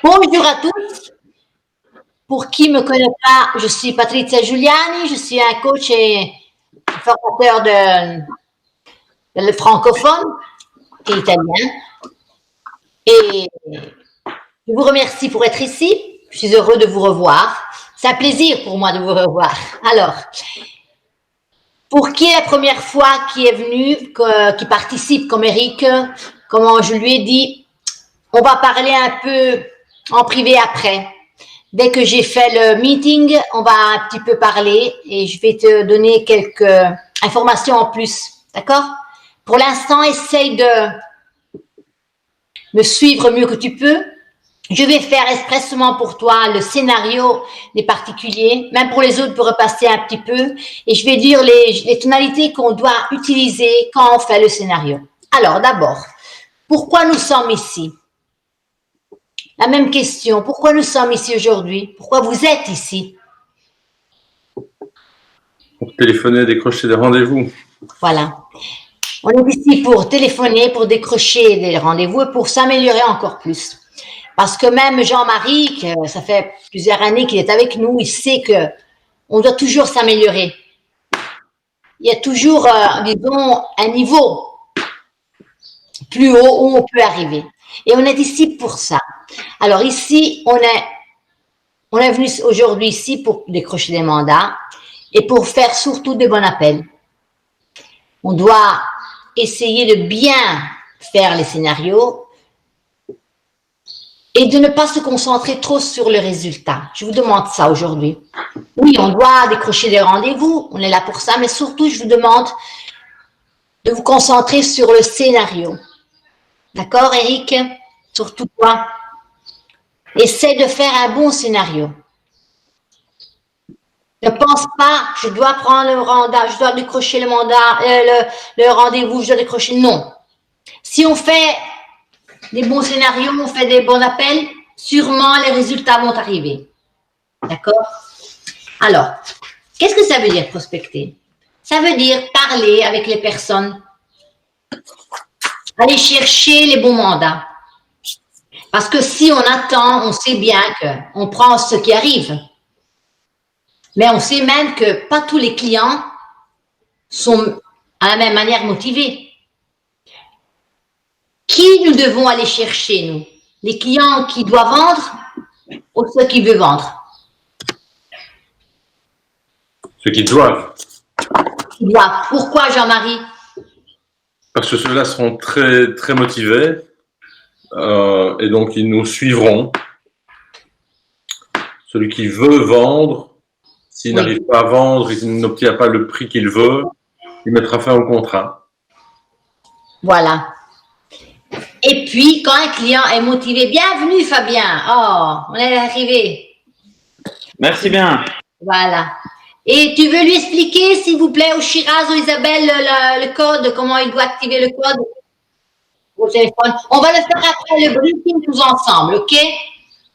Bonjour à tous. Pour qui ne me connaît pas, je suis Patrizia Giuliani, je suis un coach et formateur de francophone et italien. Et je vous remercie pour être ici. Je suis heureux de vous revoir. C'est un plaisir pour moi de vous revoir. Alors, pour qui est la première fois qui est venu, qui participe comme Eric, comme je lui ai dit, on va parler un peu en privé après. Dès que j'ai fait le meeting, on va un petit peu parler et je vais te donner quelques informations en plus. D'accord? Pour l'instant, essaye de me suivre mieux que tu peux. Je vais faire expressement pour toi le scénario des particuliers, même pour les autres, pour repasser un petit peu. Et je vais dire les tonalités qu'on doit utiliser quand on fait le scénario. Alors, d'abord, pourquoi nous sommes ici? La même question. Pourquoi nous sommes ici aujourd'hui? Pourquoi vous êtes ici? Pour téléphoner, décrocher des rendez-vous. Voilà. On est ici pour téléphoner, pour décrocher des rendez-vous et pour s'améliorer encore plus. Parce que même Jean-Marie, ça fait plusieurs années qu'il est avec nous, il sait que on doit toujours s'améliorer. Il y a toujours, disons, un niveau plus haut où on peut arriver. Et on est ici pour ça. Alors ici, on est venu aujourd'hui ici pour décrocher des mandats et pour faire surtout de bons appels. On doit essayer de bien faire les scénarios et de ne pas se concentrer trop sur le résultat. Je vous demande ça aujourd'hui. Oui, on doit décrocher des rendez-vous, on est là pour ça, mais surtout, je vous demande de vous concentrer sur le scénario. D'accord, Eric? Surtout toi. Essaie de faire un bon scénario. Ne pense pas, je dois prendre le mandat, je dois décrocher le mandat, le rendez-vous, je dois décrocher. Non. Si on fait des bons scénarios, on fait des bons appels, sûrement les résultats vont arriver. D'accord? Alors, qu'est-ce que ça veut dire prospecter? Ça veut dire parler avec les personnes, aller chercher les bons mandats. Parce que si on attend, on sait bien qu'on prend ce qui arrive. Mais on sait même que pas tous les clients sont à la même manière motivés. Qui nous devons aller chercher, nous? Les clients qui doivent vendre ou ceux qui veulent vendre? Ceux qui doivent. Pourquoi, Jean-Marie? Parce que ceux-là seront très, très motivés et donc ils nous suivront. Celui qui veut vendre, s'il n'arrive pas à vendre, il n'obtient pas le prix qu'il veut, il mettra fin au contrat. Voilà. Et puis, quand un client est motivé, bienvenue Fabien. Oh, on est arrivé. Merci bien. Voilà. Et tu veux lui expliquer, s'il vous plaît, au Shiraz ou Isabelle, le code, comment il doit activer le code au téléphone? On va le faire après le briefing tous ensemble, ok?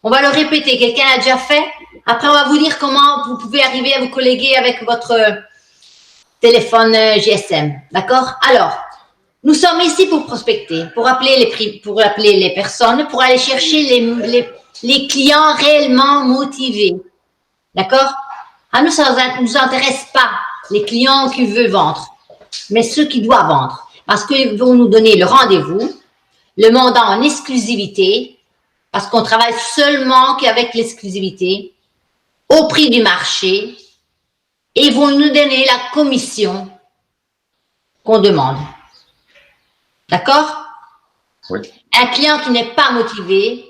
On va le répéter. Quelqu'un l'a déjà fait? Après, on va vous dire comment vous pouvez arriver à vous colléguer avec votre téléphone GSM. D'accord? Alors, nous sommes ici pour prospecter, pour appeler les personnes, pour aller chercher les clients réellement motivés. D'accord? Ça ne nous intéresse pas les clients qui veulent vendre, mais ceux qui doivent vendre. Parce qu'ils vont nous donner le rendez-vous, le mandat en exclusivité, parce qu'on travaille seulement qu'avec l'exclusivité, au prix du marché, et ils vont nous donner la commission qu'on demande. D'accord? Oui. Un client qui n'est pas motivé,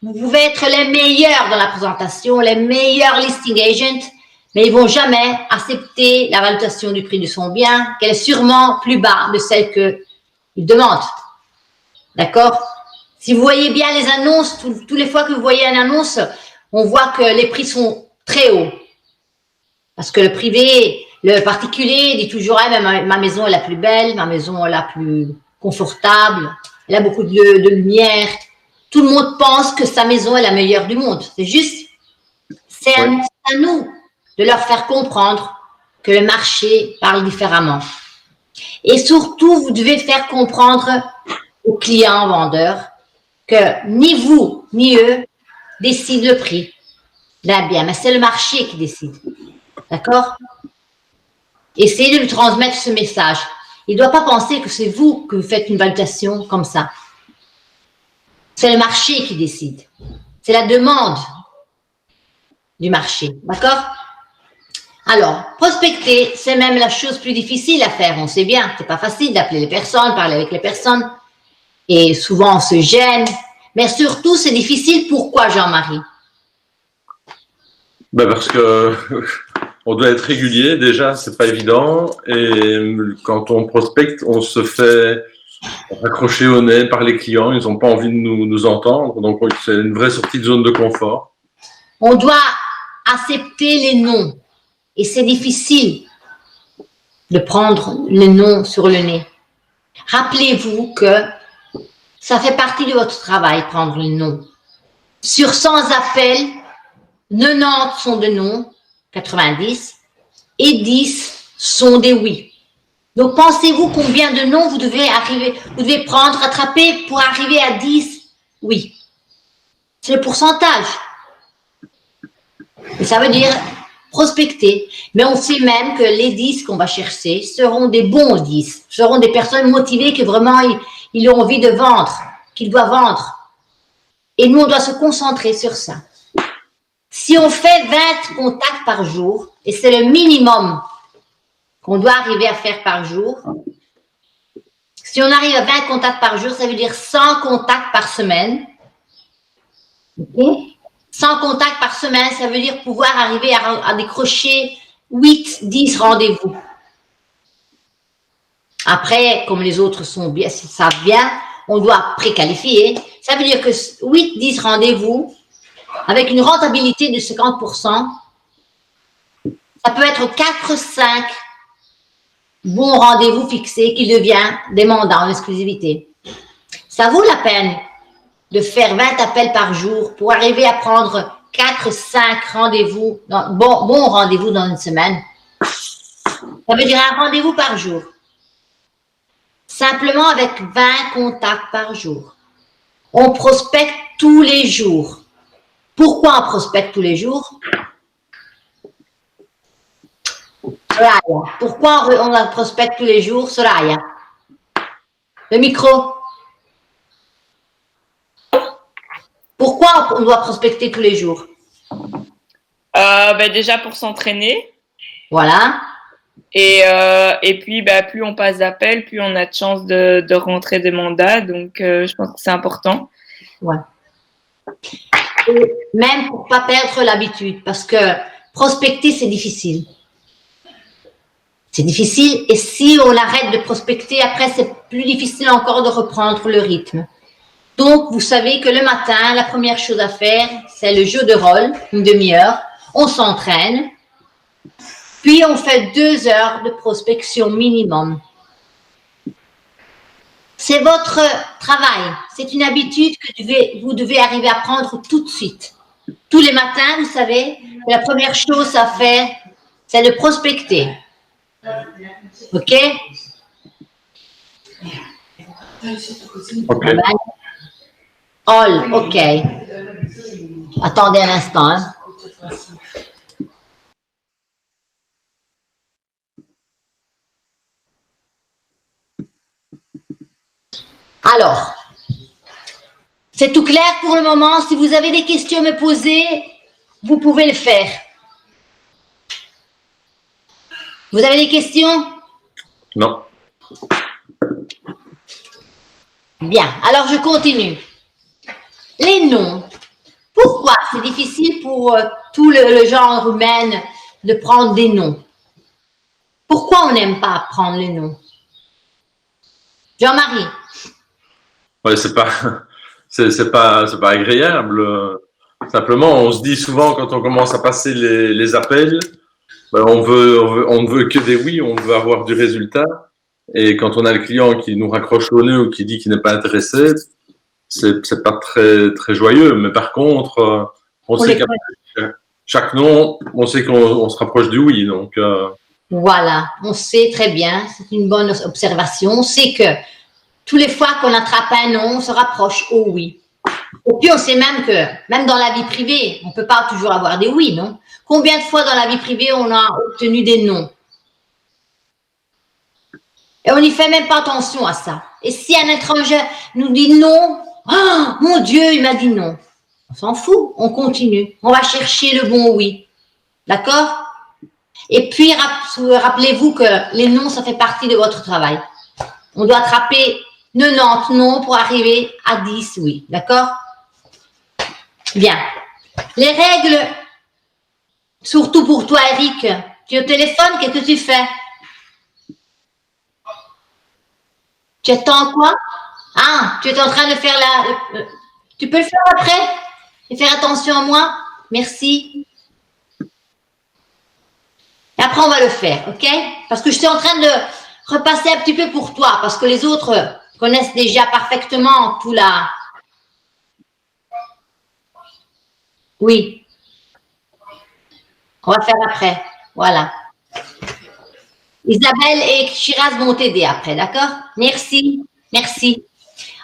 vous pouvez être les meilleurs dans la présentation, les meilleurs listing agents, mais ils ne vont jamais accepter la valuation du prix de son bien, qu'elle est sûrement plus bas de celle qu'ils demandent. D'accord? Si vous voyez bien les annonces, toutes les fois que vous voyez une annonce, on voit que les prix sont très hauts. Parce que le privé, le particulier dit toujours ah, ma maison est la plus belle, ma maison est la plus confortable, elle a beaucoup de lumière. Tout le monde pense que sa maison est la meilleure du monde. C'est juste, c'est à nous de leur faire comprendre que le marché parle différemment. Et surtout, vous devez faire comprendre aux clients vendeurs que ni vous ni eux décident le prix d'un bien, mais c'est le marché qui décide. D'accord? Essayez de lui transmettre ce message. Il ne doit pas penser que c'est vous que vous faites une validation comme ça. C'est le marché qui décide. C'est la demande du marché. D'accord? Alors, prospecter, c'est même la chose plus difficile à faire. On sait bien, c'est pas facile d'appeler les personnes, parler avec les personnes. Et souvent, on se gêne. Mais surtout, c'est difficile. Pourquoi, Jean-Marie? Ben parce que on doit être régulier, déjà, c'est pas évident. Et quand on prospecte, on se fait raccrocher au nez par les clients. Ils n'ont pas envie de nous entendre. Donc, c'est une vraie sortie de zone de confort. On doit accepter les noms. Et c'est difficile de prendre les noms sur le nez. Rappelez-vous que ça fait partie de votre travail, prendre les noms. Sur 100 appels, 90 sont de non, 90, et 10 sont des oui. Donc, pensez-vous combien de noms vous devez prendre, rattraper pour arriver à 10 oui. C'est le pourcentage. Et ça veut dire prospecter. Mais on sait même que les 10 qu'on va chercher seront des bons 10, seront des personnes motivées que vraiment ils ont envie de vendre, qu'ils doivent vendre. Et nous, on doit se concentrer sur ça. Si on fait 20 contacts par jour, et c'est le minimum qu'on doit arriver à faire par jour, si on arrive à 20 contacts par jour, ça veut dire 100 contacts par semaine. Okay? 100 contacts par semaine, ça veut dire pouvoir arriver à décrocher 8, 10 rendez-vous. Après, comme les autres savent bien, on doit préqualifier. Ça veut dire que 8, 10 rendez-vous, avec une rentabilité de 50%, ça peut être 4, 5 bons rendez-vous fixés qui deviennent des mandats en exclusivité. Ça vaut la peine de faire 20 appels par jour pour arriver à prendre 4, 5 rendez-vous, bons rendez-vous dans une semaine. Ça veut dire un rendez-vous par jour. Simplement avec 20 contacts par jour. On prospecte tous les jours. Pourquoi on prospecte tous les jours? Soraya. Pourquoi on prospecte tous les jours? Soraya. Le micro. Pourquoi on doit prospecter tous les jours? Déjà pour s'entraîner. Voilà. Et puis, plus on passe d'appels, plus on a de chances de rentrer des mandats. Donc, je pense que c'est important. Ouais. Et même pour ne pas perdre l'habitude, parce que prospecter, c'est difficile. C'est difficile. Et si on arrête de prospecter, après, c'est plus difficile encore de reprendre le rythme. Donc, vous savez que le matin, la première chose à faire, c'est le jeu de rôle, une demi-heure. On s'entraîne. Puis, on fait 2 heures de prospection minimum. C'est votre travail. C'est une habitude que vous devez arriver à prendre tout de suite. Tous les matins, vous savez, la première chose à faire, c'est de prospecter. OK? Ok. All, OK. Attendez un instant. Hein. Alors, c'est tout clair pour le moment. Si vous avez des questions à me poser, vous pouvez le faire. Vous avez des questions? Non. Bien, alors je continue. Les noms. Pourquoi c'est difficile pour tout le genre humain de prendre des noms? Pourquoi on n'aime pas prendre les noms? Jean-Marie? Ouais, c'est pas agréable. Simplement, on se dit souvent quand on commence à passer les appels, on ne veut que des oui, on veut avoir du résultat. Et quand on a le client qui nous raccroche au nez ou qui dit qu'il n'est pas intéressé, c'est pas très, très joyeux. Mais par contre, on sait qu'après chaque nom, on sait qu'on se rapproche du oui. Donc, Voilà, on sait très bien, c'est une bonne observation. On sait que tous les fois qu'on attrape un nom, on se rapproche au oui. Et puis, on sait même que, même dans la vie privée, on ne peut pas toujours avoir des oui, non? Combien de fois dans la vie privée on a obtenu des non? Et on n'y fait même pas attention à ça. Et si un étranger nous dit non, oh, mon Dieu, il m'a dit non. On s'en fout, on continue. On va chercher le bon oui. D'accord? Et puis, rappelez-vous que les non, ça fait partie de votre travail. On doit attraper 90 non pour arriver à 10 oui. D'accord? Bien. Les règles, surtout pour toi, Eric, tu es au téléphone, qu'est-ce que tu fais? Tu attends quoi? Ah, tu es en train de faire tu peux le faire après? Et faire attention à moi? Merci. Et après, on va le faire, ok? Parce que je suis en train de repasser un petit peu pour toi, parce que les autres connaissent déjà parfaitement tout la... Oui. On va faire après. Voilà. Isabelle et Shiraz vont t'aider après, d'accord? Merci. Merci.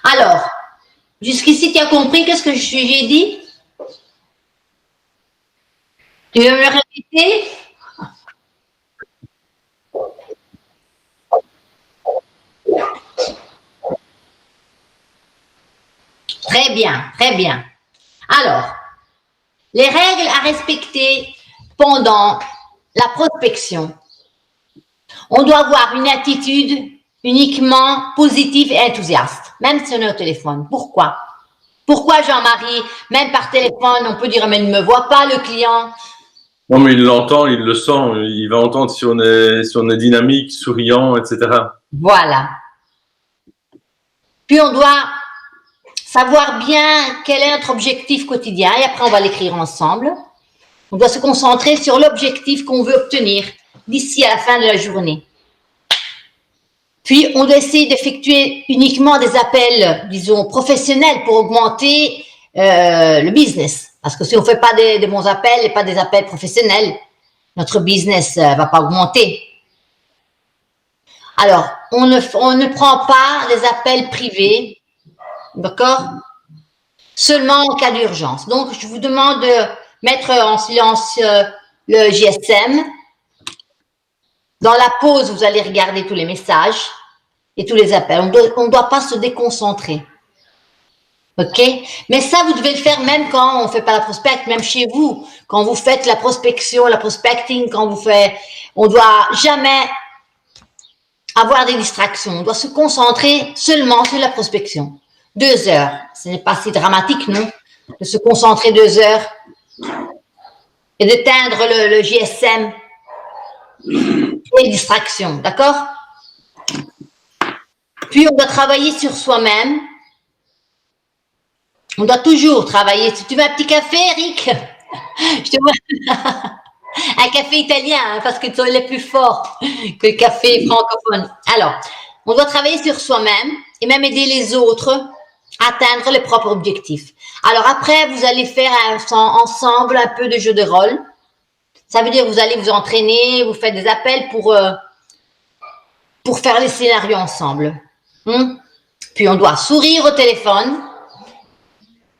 Alors, jusqu'ici, tu as compris qu'est-ce que j'ai dit? Tu veux me le répéter? Très bien, très bien. Alors, les règles à respecter pendant la prospection. On doit avoir une attitude uniquement positive et enthousiaste, même si on est au téléphone. Pourquoi? Pourquoi Jean-Marie, même par téléphone, on peut dire mais il ne me voit pas le client? Non, mais il l'entend, il le sent, il va entendre si on est dynamique, souriant, etc. Voilà. Puis on doit savoir bien quel est notre objectif quotidien et après on va l'écrire ensemble. On doit se concentrer sur l'objectif qu'on veut obtenir d'ici à la fin de la journée. Puis, on doit essayer d'effectuer uniquement des appels, disons, professionnels pour augmenter le business. Parce que si on ne fait pas des bons appels et pas des appels professionnels, notre business ne va pas augmenter. Alors, on ne prend pas les appels privés, d'accord? Seulement en cas d'urgence. Donc, je vous demande de mettre en silence le GSM. Dans la pause, vous allez regarder tous les messages et tous les appels. On ne doit pas se déconcentrer. OK? Mais ça, vous devez le faire même quand on ne fait pas la prospect, même chez vous. Quand vous faites la prospection, la prospecting, on ne doit jamais avoir des distractions. On doit se concentrer seulement sur la prospection. 2 heures. Ce n'est pas si dramatique, non? De se concentrer 2 heures et d'éteindre le GSM et les distractions. D'accord? Puis, on doit travailler sur soi-même. On doit toujours travailler. Si tu veux un petit café, Eric, je te vois. Un café italien, hein, parce que tu es plus fort que le café francophone. Alors, on doit travailler sur soi-même et même aider les autres à atteindre les propres objectifs. Alors après, vous allez faire ensemble un peu de jeu de rôle. Ça veut dire que vous allez vous entraîner, vous faites des appels pour faire les scénarios ensemble. Puis on doit sourire au téléphone.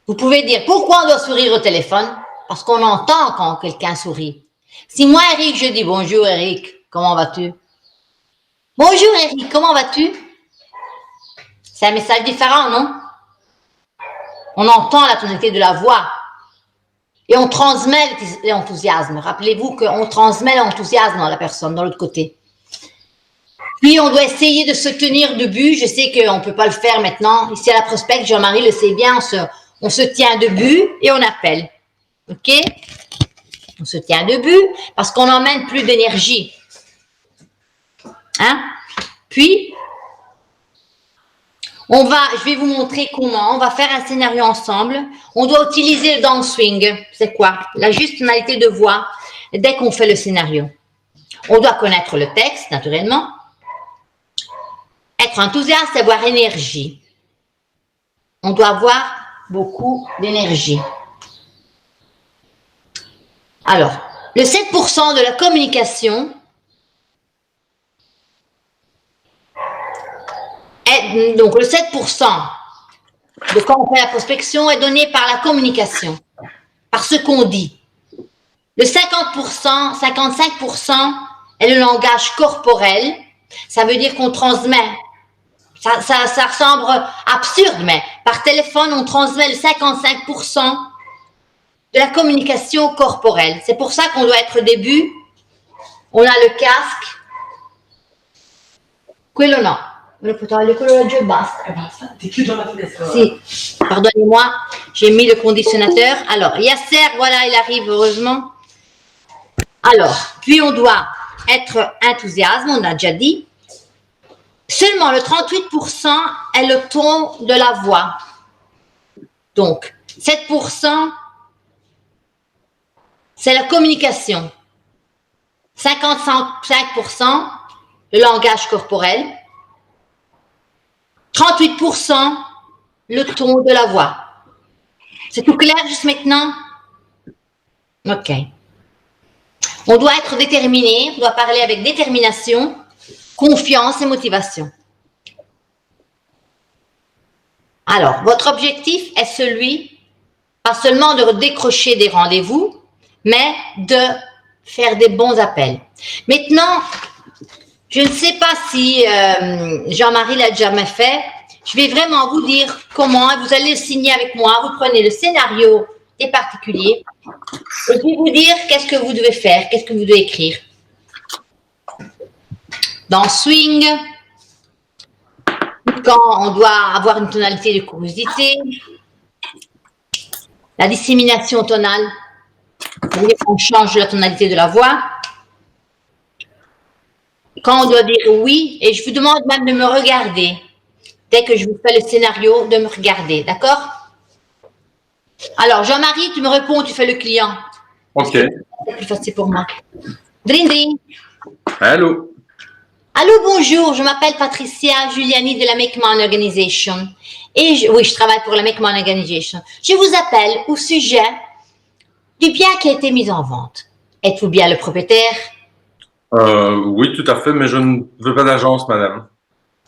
Vous pouvez dire pourquoi on doit sourire au téléphone? Parce qu'on entend quand quelqu'un sourit. Si moi, Eric, je dis bonjour Eric, comment vas-tu? Bonjour Eric, comment vas-tu? C'est un message différent, non? On entend la tonalité de la voix et on transmet l'enthousiasme. Rappelez-vous qu'on transmet l'enthousiasme dans la personne, dans l'autre côté. Puis, on doit essayer de se tenir debout. Je sais qu'on ne peut pas le faire maintenant. Ici, à la prospect, Jean-Marie le sait bien, on se tient debout et on appelle. OK? On se tient debout parce qu'on n'emmène plus d'énergie. Hein? Puis, je vais vous montrer comment. On va faire un scénario ensemble. On doit utiliser le downswing. C'est quoi? La juste tonalité de voix dès qu'on fait le scénario. On doit connaître le texte, naturellement. Être enthousiaste, avoir énergie. On doit avoir beaucoup d'énergie. Alors, le 7% de la communication donc le 7% de quand on fait la prospection est donné par la communication, par ce qu'on dit. Le 50%, 55% est le langage corporel. Ça veut dire qu'on transmet. Ça ressemble absurde, mais par téléphone, on transmet le 55% de la communication corporelle. C'est pour ça qu'on doit être au début. On a le casque. Quello no. Quello giù basta. Si. Pardonnez-moi, j'ai mis le conditionnateur. Alors, Yasser, voilà, il arrive heureusement. Alors, puis on doit être enthousiaste, on a déjà dit. Seulement le 38% est le ton de la voix. Donc, 7%, c'est la communication. 55%, le langage corporel. 38%, le ton de la voix. C'est tout clair juste maintenant? Ok. On doit être déterminé, on doit parler avec détermination, confiance et motivation. Alors, votre objectif est celui, pas seulement de décrocher des rendez-vous, mais de faire des bons appels. Maintenant, je ne sais pas si Jean-Marie l'a jamais fait. Je vais vraiment vous dire comment. Vous allez le signer avec moi. Vous prenez le scénario des particuliers. Et je vais vous dire qu'est-ce que vous devez faire, qu'est-ce que vous devez écrire. Dans Swing, quand on doit avoir une tonalité de curiosité, la dissémination tonale, c'est-à-dire qu'on change la tonalité de la voix. Quand on doit dire oui, et je vous demande même de me regarder. Dès que je vous fais le scénario, de me regarder, d'accord? Alors, Jean-Marie, tu me réponds, tu fais le client. Ok. C'est plus facile pour moi. Dring, dring. Allô. Allô, bonjour, je m'appelle Patricia Giuliani de la Make Man Organization. Et oui, je travaille pour la Make Man Organization. Je vous appelle au sujet du bien qui a été mis en vente. Êtes-vous bien le propriétaire? Oui, tout à fait, mais je ne veux pas d'agence, madame.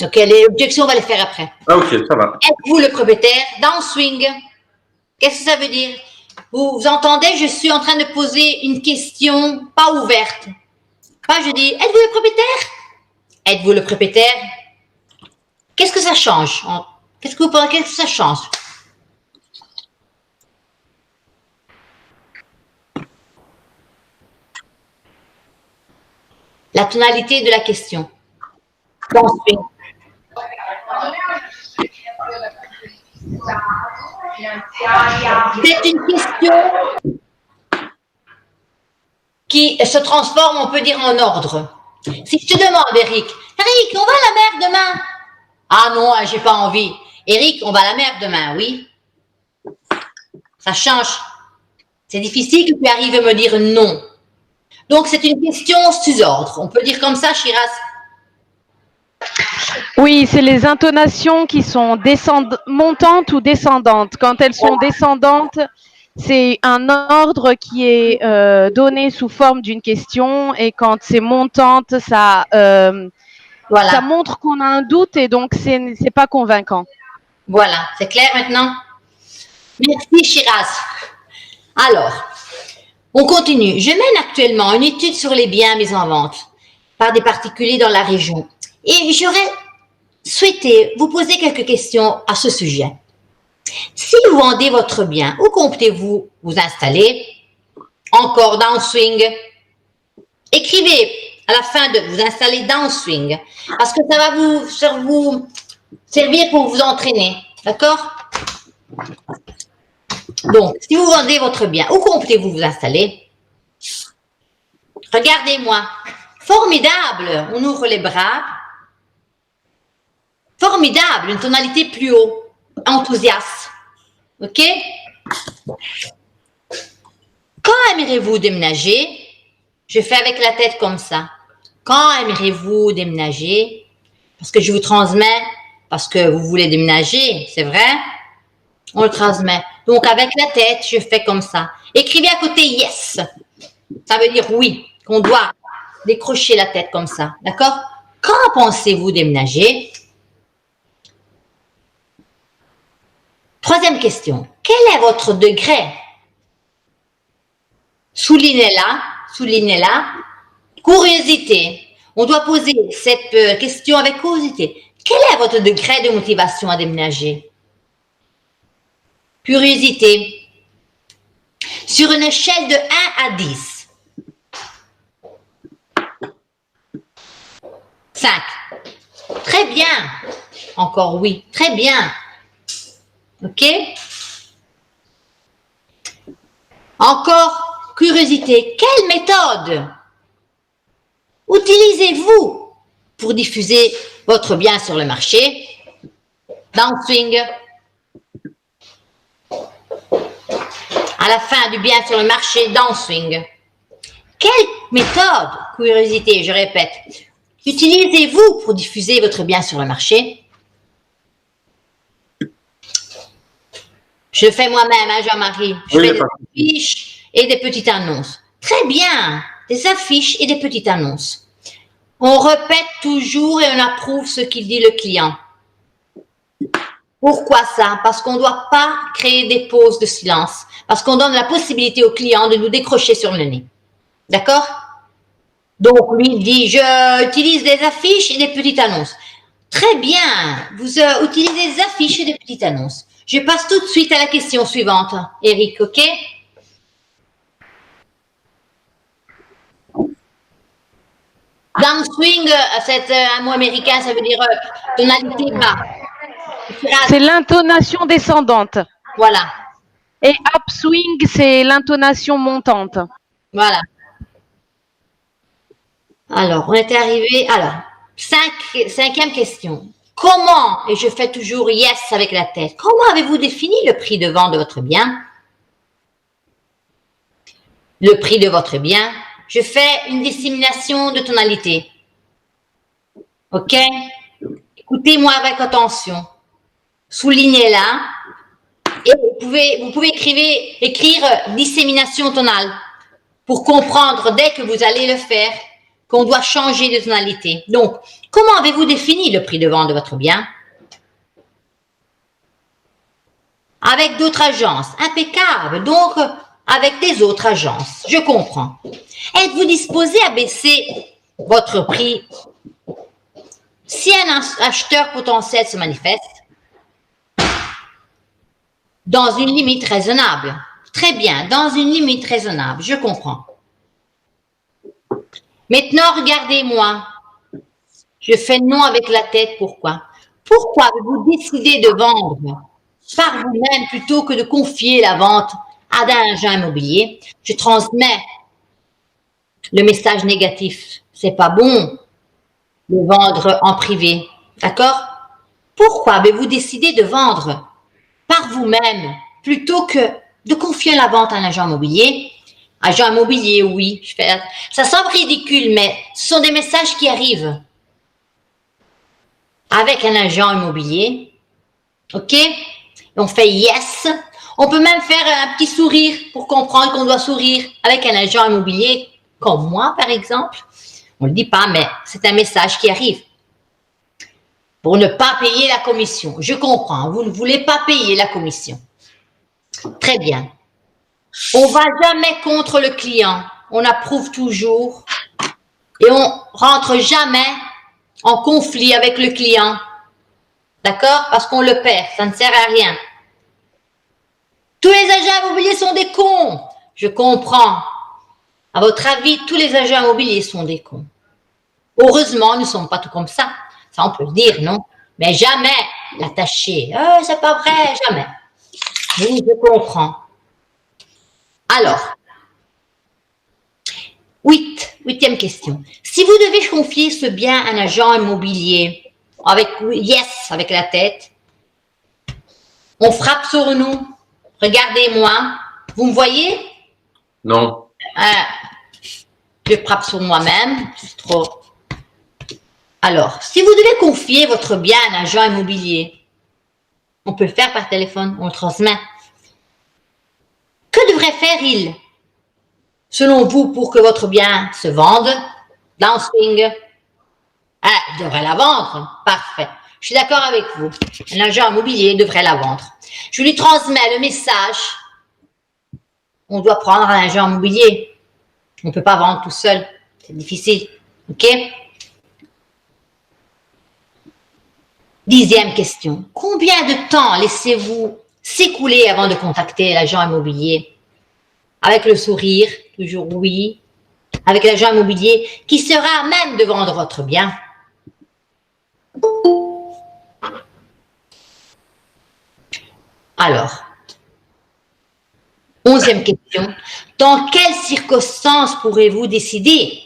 Ok, les objections, on va les faire après. Ah, ok, ça va. Êtes-vous le propriétaire? Dans Swing, qu'est-ce que ça veut dire? Vous entendez, je suis en train de poser une question pas ouverte. Pas je dis, êtes-vous le propriétaire? Êtes-vous le propriétaire? Qu'est-ce que ça change? Qu'est-ce que vous pensez? Qu'est-ce que ça change? La tonalité de la question. Dans Swing. C'est une question qui se transforme, on peut dire, en ordre. Si je te demande, Eric, on va à la mer demain? Ah non, j'ai pas envie. Eric, on va à la mer demain, oui. Ça change. C'est difficile que tu arrives à me dire non. Donc, c'est une question sous ordre. On peut dire comme ça, Shiraz? Oui, c'est les intonations qui sont montantes ou descendantes. Quand elles sont descendantes, c'est un ordre qui est donné sous forme d'une question, et quand c'est montante, ça montre qu'on a un doute et donc c'est pas convaincant. Voilà, c'est clair maintenant? Merci Shiraz. Alors, on continue. Je mène actuellement une étude sur les biens mis en vente par des particuliers dans la région et j'aurais souhaité vous poser quelques questions à ce sujet. Si vous vendez votre bien, où comptez-vous vous installer? Encore dans Swing. Écrivez à la fin de vous installer dans Swing, parce que ça va vous servir pour vous entraîner. D'accord? Donc, si vous vendez votre bien, où comptez-vous vous installer? Regardez-moi. Formidable. On ouvre les bras. Formidable. Une tonalité plus haut. Enthousiaste. OK? Quand aimeriez-vous déménager? Je fais avec la tête comme ça. Quand aimeriez-vous déménager? Parce que je vous transmets, parce que vous voulez déménager, c'est vrai? On le transmet. Donc, avec la tête, je fais comme ça. Écrivez à côté yes. Ça veut dire oui, qu'on doit décrocher la tête comme ça. D'accord? Quand pensez-vous déménager? Troisième question. Quel est votre degré? Soulignez-la. Curiosité. On doit poser cette question avec curiosité. Quel est votre degré de motivation à déménager? Curiosité. Sur une échelle de 1 à 10. 5. Très bien. Encore oui. Très bien. OK? Encore curiosité. Quelle méthode utilisez-vous pour diffuser votre bien sur le marché? Downswing. À la fin du bien sur le marché, downswing. Quelle méthode, curiosité, je répète, utilisez-vous pour diffuser votre bien sur le marché? Je fais moi-même, hein, Jean-Marie. Je fais des affiches et des petites annonces. Très bien, des affiches et des petites annonces. On répète toujours et on approuve ce qu'il dit le client. Pourquoi ça? Parce qu'on ne doit pas créer des pauses de silence. Parce qu'on donne la possibilité au client de nous décrocher sur le nez. D'accord? Donc, lui, il dit, je utilise des affiches et des petites annonces. Très bien, vous utilisez des affiches et des petites annonces. Je passe tout de suite à la question suivante, Eric, OK? Downswing, c'est un mot américain, ça veut dire tonalité bas. C'est l'intonation descendante. Voilà. Et upswing, c'est l'intonation montante. Voilà. Alors, on était arrivé. Alors, cinquième question. Comment, et je fais toujours yes avec la tête, comment avez-vous défini le prix de vente de votre bien? Le prix de votre bien. Je fais une dissémination de tonalité. OK? Écoutez-moi avec attention. Soulignez-la. Et vous pouvez écrire dissémination tonale pour comprendre dès que vous allez le faire qu'on doit changer de tonalité. Donc, comment avez-vous défini le prix de vente de votre bien? Avec d'autres agences. Impeccable. Donc, avec des autres agences. Je comprends. Êtes-vous disposé à baisser votre prix si un acheteur potentiel se manifeste? Dans une limite raisonnable. Très bien, dans une limite raisonnable, je comprends. Maintenant, regardez-moi. Je fais non avec la tête, pourquoi? Pourquoi avez-vous décidé de vendre par vous-même plutôt que de confier la vente à un agent immobilier? Je transmets le message négatif. C'est pas bon de vendre en privé, d'accord? Pourquoi avez-vous décidé de vendre par vous-même plutôt que de confier la vente à un agent immobilier? Agent immobilier, oui. Ça semble ridicule, mais ce sont des messages qui arrivent avec un agent immobilier. OK? On fait yes. On peut même faire un petit sourire pour comprendre qu'on doit sourire avec un agent immobilier comme moi, par exemple. On ne le dit pas, mais c'est un message qui arrive. Pour ne pas payer la commission. Je comprends, vous ne voulez pas payer la commission. Très bien. On ne va jamais contre le client. On approuve toujours. Et on ne rentre jamais en conflit avec le client. D'accord? Parce qu'on le perd. Ça ne sert à rien. Tous les agents immobiliers sont des cons. Je comprends. À votre avis, tous les agents immobiliers sont des cons. Heureusement, nous ne sommes pas tout comme ça. Ça, on peut le dire, non? Mais jamais l'attacher. C'est pas vrai, jamais. Oui, je comprends. Alors, huitième question. Si vous devez confier ce bien à un agent immobilier, avec yes, avec la tête, on frappe sur nous. Regardez-moi. Vous me voyez? Non. Je frappe sur moi-même. C'est trop. Alors, si vous devez confier votre bien à un agent immobilier, on peut le faire par téléphone, on le transmet. Que devrait faire il, selon vous, pour que votre bien se vende? Downswing. Il devrait la vendre. Parfait. Je suis d'accord avec vous. Un agent immobilier devrait la vendre. Je lui transmets le message. On doit prendre un agent immobilier. On ne peut pas vendre tout seul. C'est difficile. OK? 10e question. Combien de temps laissez-vous s'écouler avant de contacter l'agent immobilier? Avec le sourire, toujours oui. Avec l'agent immobilier qui sera à même de vendre votre bien. Alors, 11e question. Dans quelles circonstances pourrez-vous décider?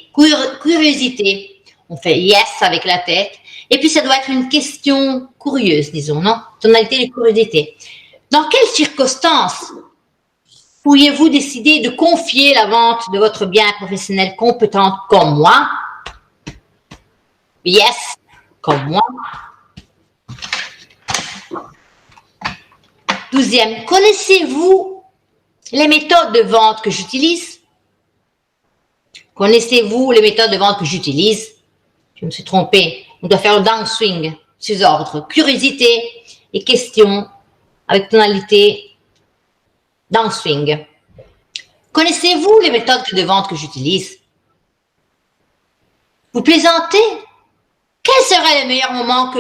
Curiosité. On fait yes avec la tête. Et puis, ça doit être une question curieuse, disons, non? Tonalité de curiosité. Dans quelles circonstances pourriez-vous décider de confier la vente de votre bien à un professionnel compétent comme moi? Yes, comme moi. 12e. Connaissez-vous les méthodes de vente que j'utilise? Connaissez-vous les méthodes de vente que j'utilise? Je me suis trompée. On doit faire le downswing, sous ordre. Curiosité et question avec tonalité downswing. Connaissez-vous les méthodes de vente que j'utilise? Vous plaisantez? Quel serait le meilleur moment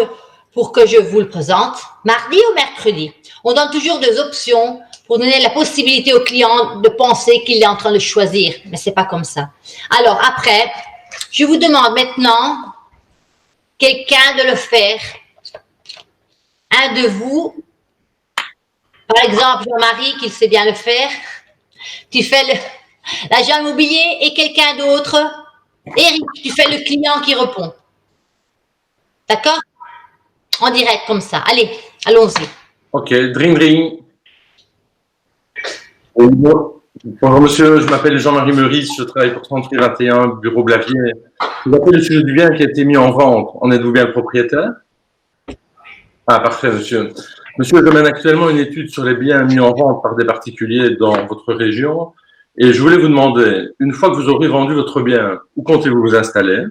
pour que je vous le présente? Mardi ou mercredi? On donne toujours des options pour donner la possibilité au client de penser qu'il est en train de choisir. Mais c'est pas comme ça. Alors après, je vous demande maintenant quelqu'un de le faire. Un de vous, par exemple Jean-Marie qui sait bien le faire, tu fais l'agent immobilier et quelqu'un d'autre. Eric, tu fais le client qui répond. D'accord? En direct comme ça. Allez, allons-y. Ok, dring dring. Bonjour monsieur, je m'appelle Jean-Marie Meurice, je travaille pour Century 21, bureau Blavier. Je vous appelle le sujet du bien qui a été mis en vente. En êtes-vous bien le propriétaire? Ah, parfait monsieur. Monsieur, je mène actuellement une étude sur les biens mis en vente par des particuliers dans votre région et je voulais vous demander, une fois que vous aurez vendu votre bien, où comptez-vous vous installer?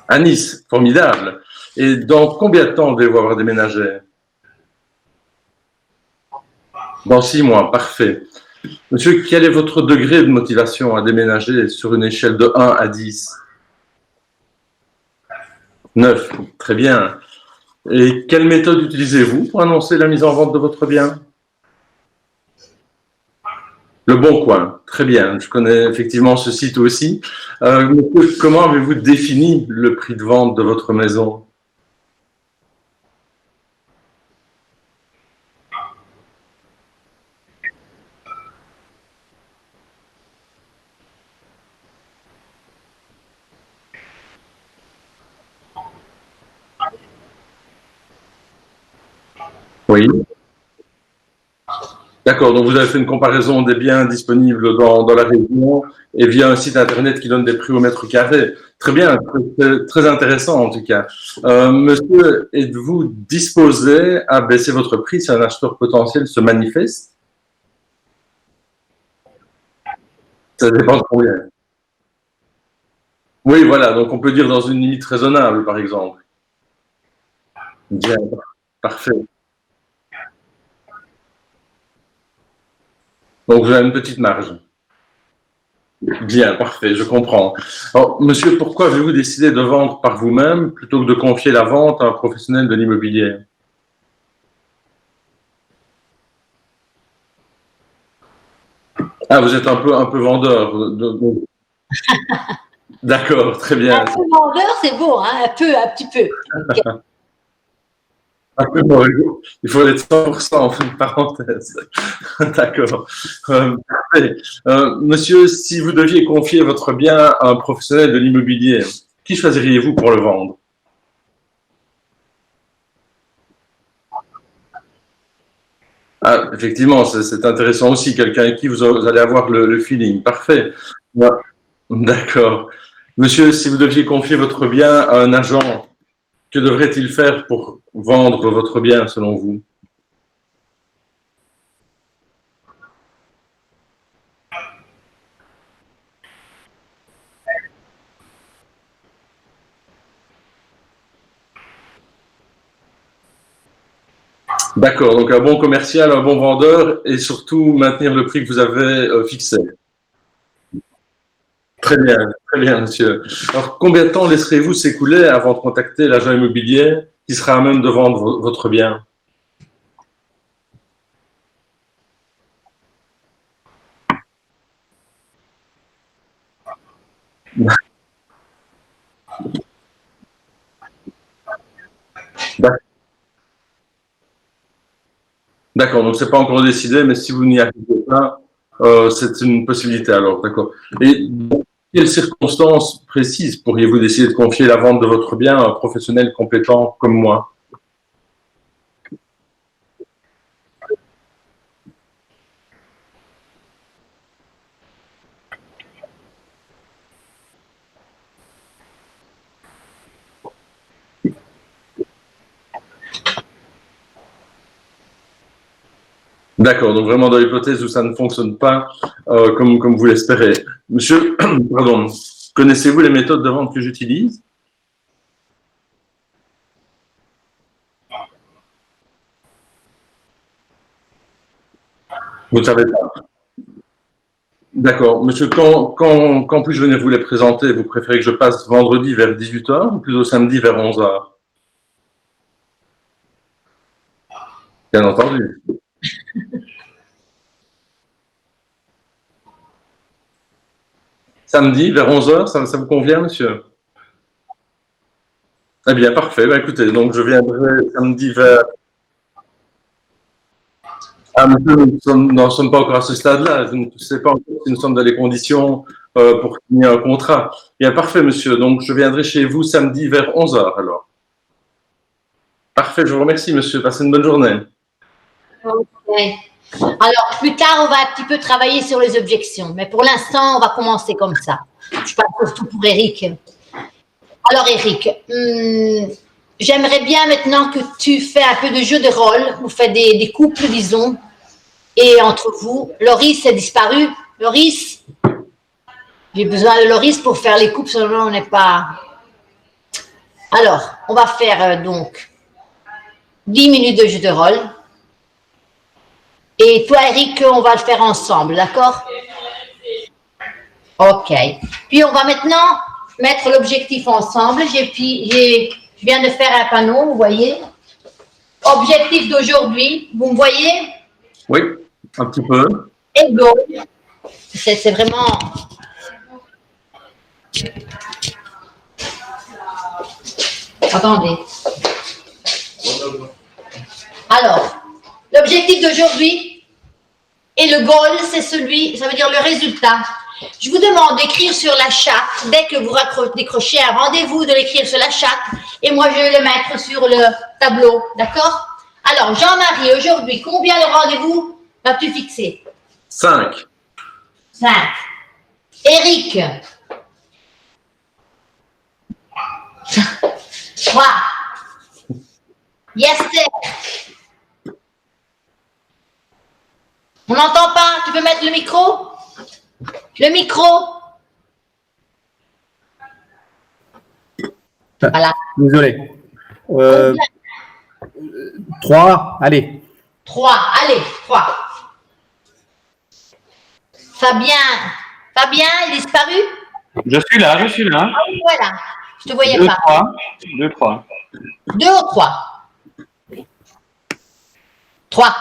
À Nice, formidable. Et dans combien de temps devez-vous avoir déménagé? Dans 6 mois, parfait. Monsieur, quel est votre degré de motivation à déménager sur une échelle de 1 à 10? 9, très bien. Et quelle méthode utilisez-vous pour annoncer la mise en vente de votre bien? Le Bon Coin, très bien. Je connais effectivement ce site aussi. Monsieur, comment avez-vous défini le prix de vente de votre maison? Oui. D'accord, donc vous avez fait une comparaison des biens disponibles dans la région et via un site internet qui donne des prix au mètre carré. Très bien, très intéressant en tout cas. Monsieur, êtes-vous disposé à baisser votre prix si un acheteur potentiel se manifeste? Ça dépend de combien. Oui, voilà, donc on peut dire dans une limite raisonnable, par exemple. Bien, parfait. Donc vous avez une petite marge. Bien, parfait, je comprends. Alors, monsieur, pourquoi avez-vous décidé de vendre par vous-même plutôt que de confier la vente à un professionnel de l'immobilier? Ah, vous êtes un peu vendeur. D'accord, très bien. Un peu vendeur, c'est beau, hein? Un petit peu. Il faut être 100% en fin de parenthèse. D'accord. Parfait. Monsieur, si vous deviez confier votre bien à un professionnel de l'immobilier, qui choisiriez-vous pour le vendre? Ah, effectivement, c'est intéressant aussi, quelqu'un avec qui vous allez avoir le feeling. Parfait. Ouais. D'accord. Monsieur, si vous deviez confier votre bien à un agent, que devrait-il faire pour vendre votre bien selon vous? D'accord, donc un bon commercial, un bon vendeur et surtout maintenir le prix que vous avez fixé. Très bien, monsieur. Alors, combien de temps laisserez-vous s'écouler avant de contacter l'agent immobilier qui sera à même de vendre votre bien? D'accord, donc c'est pas encore décidé, mais si vous n'y arrivez pas, c'est une possibilité alors, d'accord. Et dans quelles circonstances précises pourriez-vous décider de confier la vente de votre bien à un professionnel compétent comme moi? D'accord, donc vraiment dans l'hypothèse où ça ne fonctionne pas comme vous l'espérez. Monsieur, pardon, connaissez-vous les méthodes de vente que j'utilise? Vous ne savez pas. D'accord. Monsieur, quand puis-je venir vous les présenter? Vous préférez que je passe vendredi vers 18h ou plutôt samedi vers 11h? Bien entendu. Samedi vers 11h, ça vous convient, monsieur? Eh bien, parfait. Ben, écoutez, donc je viendrai samedi vers... Ah, monsieur, nous n'en sommes pas encore à ce stade-là. Je ne sais pas encore si nous sommes dans les conditions pour signer un contrat. Bien, parfait, monsieur. Donc, je viendrai chez vous samedi vers 11h, alors. Parfait, je vous remercie, monsieur. Passez une bonne journée. Ok. Alors, plus tard, on va un petit peu travailler sur les objections. Mais pour l'instant, on va commencer comme ça. Je parle surtout pour Eric. Alors, Eric, j'aimerais bien maintenant que tu fais un peu de jeu de rôle. Vous faites des couples, disons. Et entre vous, Loris est disparu. Loris, j'ai besoin de Loris pour faire les couples, sinon on n'est pas... Alors, on va faire donc 10 minutes de jeu de rôle. Et toi, Eric, on va le faire ensemble, d'accord? Ok. Puis, on va maintenant mettre l'objectif ensemble. Je viens de faire un panneau, vous voyez. Objectif d'aujourd'hui, vous me voyez? Oui, un petit peu. Et go. C'est vraiment... Attendez. Alors, l'objectif d'aujourd'hui et le goal, c'est celui, ça veut dire le résultat. Je vous demande d'écrire sur la chatte, dès que vous décrochez un rendez-vous, de l'écrire sur la chatte, et moi je vais le mettre sur le tableau, d'accord? Alors, Jean-Marie, aujourd'hui, combien de rendez-vous vas-tu fixer? 5. 5. Eric? 3. Yasser? On n'entend pas? Tu peux mettre le micro? Le micro? Voilà. Désolé. 3, allez. 3. Allez, 3. Fabien, il est disparu? Je suis là. Ah oui, voilà. Je te voyais 2, pas. 3. 2 ou 3? 3.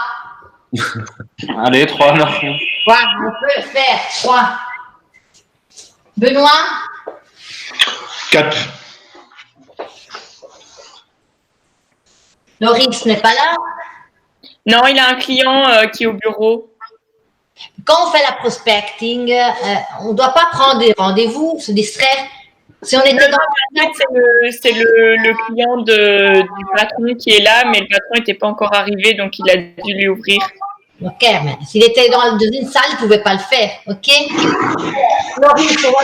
Allez, 3, non. 3, on peut le faire. 3. Benoît? 4. Loris n'est pas là. Non, il a un client qui est au bureau. Quand on fait la prospecting, on ne doit pas prendre des rendez-vous, se distraire. Si on était dans En fait, c'est le client du patron qui est là, mais le patron n'était pas encore arrivé, donc il a dû lui ouvrir. Ok, mais s'il était dans une salle, il ne pouvait pas le faire. Ok? Loris, on va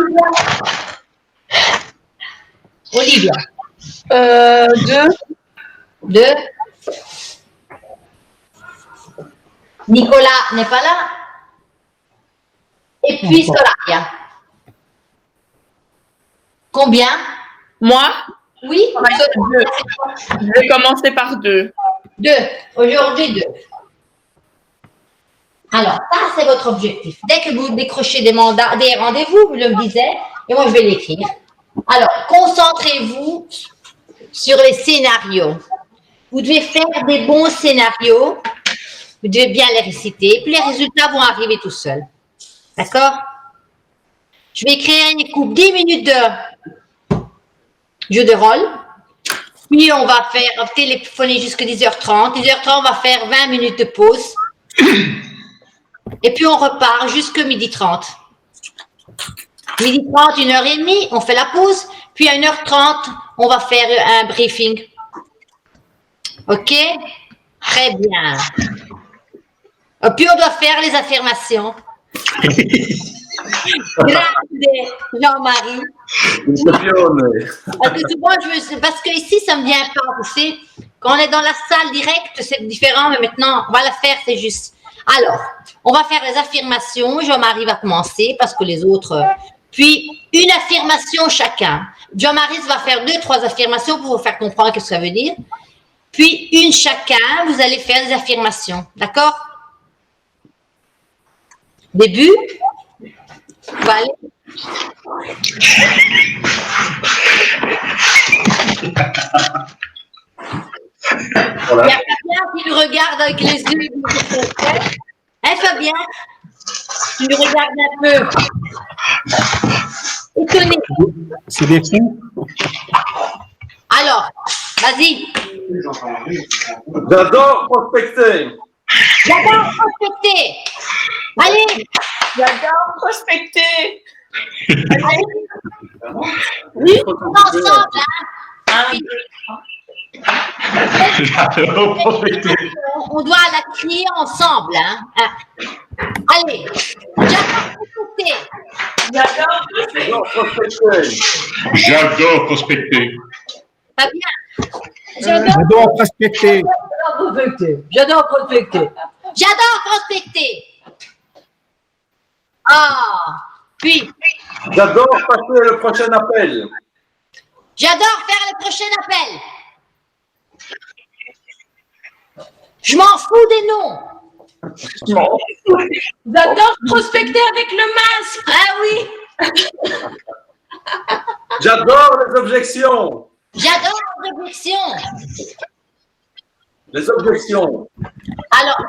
voir. Olivia. 2. 2. Nicolas n'est pas là. Et puis Soraya. Combien? Moi, Oui? je vais commencer par 2. 2. Aujourd'hui, 2. Alors, ça, c'est votre objectif. Dès que vous décrochez des mandats, des rendez-vous, vous le disiez, et moi, je vais l'écrire. Alors, concentrez-vous sur les scénarios. Vous devez faire des bons scénarios. Vous devez bien les réciter. Puis les résultats vont arriver tout seuls. D'accord? Je vais créer une coupe 10 minutes de jeu de rôle. Puis on va faire téléphoner jusqu'à 10h30. 10h30, on va faire 20 minutes de pause. Et puis on repart jusqu'à 12h30. 12h30, 1h30, on fait la pause. Puis à 1h30, on va faire un briefing. OK? Très bien. Et puis on doit faire les affirmations. Grande, Jean-Marie. Parce que ici, ça me vient pas. Vous savez, quand on est dans la salle directe, c'est différent, mais maintenant, on va la faire, c'est juste. Alors, on va faire les affirmations. Jean-Marie va commencer parce que les autres. Puis, une affirmation chacun. Jean-Marie va faire 2-3 affirmations pour vous faire comprendre ce que ça veut dire. Puis, une chacun, vous allez faire des affirmations. D'accord? Début. Voilà. Il y a Fabien qui le regarde avec les yeux. Hein, Fabien? Tu le regardes un peu. Étonné. C'est des fous. Alors, vas-y. J'adore prospecter. J'adore prospecter. Allez. J'adore prospecter. Allez. Oui, ensemble. Hein. J'adore prospecter. On doit la crier ensemble. Hein. Allez. J'adore prospecter. J'adore prospecter. J'adore prospecter. Fabien. J'adore prospecter. J'adore prospecter. J'adore prospecter. Ah, puis. J'adore passer le prochain appel. J'adore faire le prochain appel. Je m'en fous des noms. J'adore prospecter avec le masque. Ah oui. J'adore les objections. J'adore les objections. Les objections. Alors,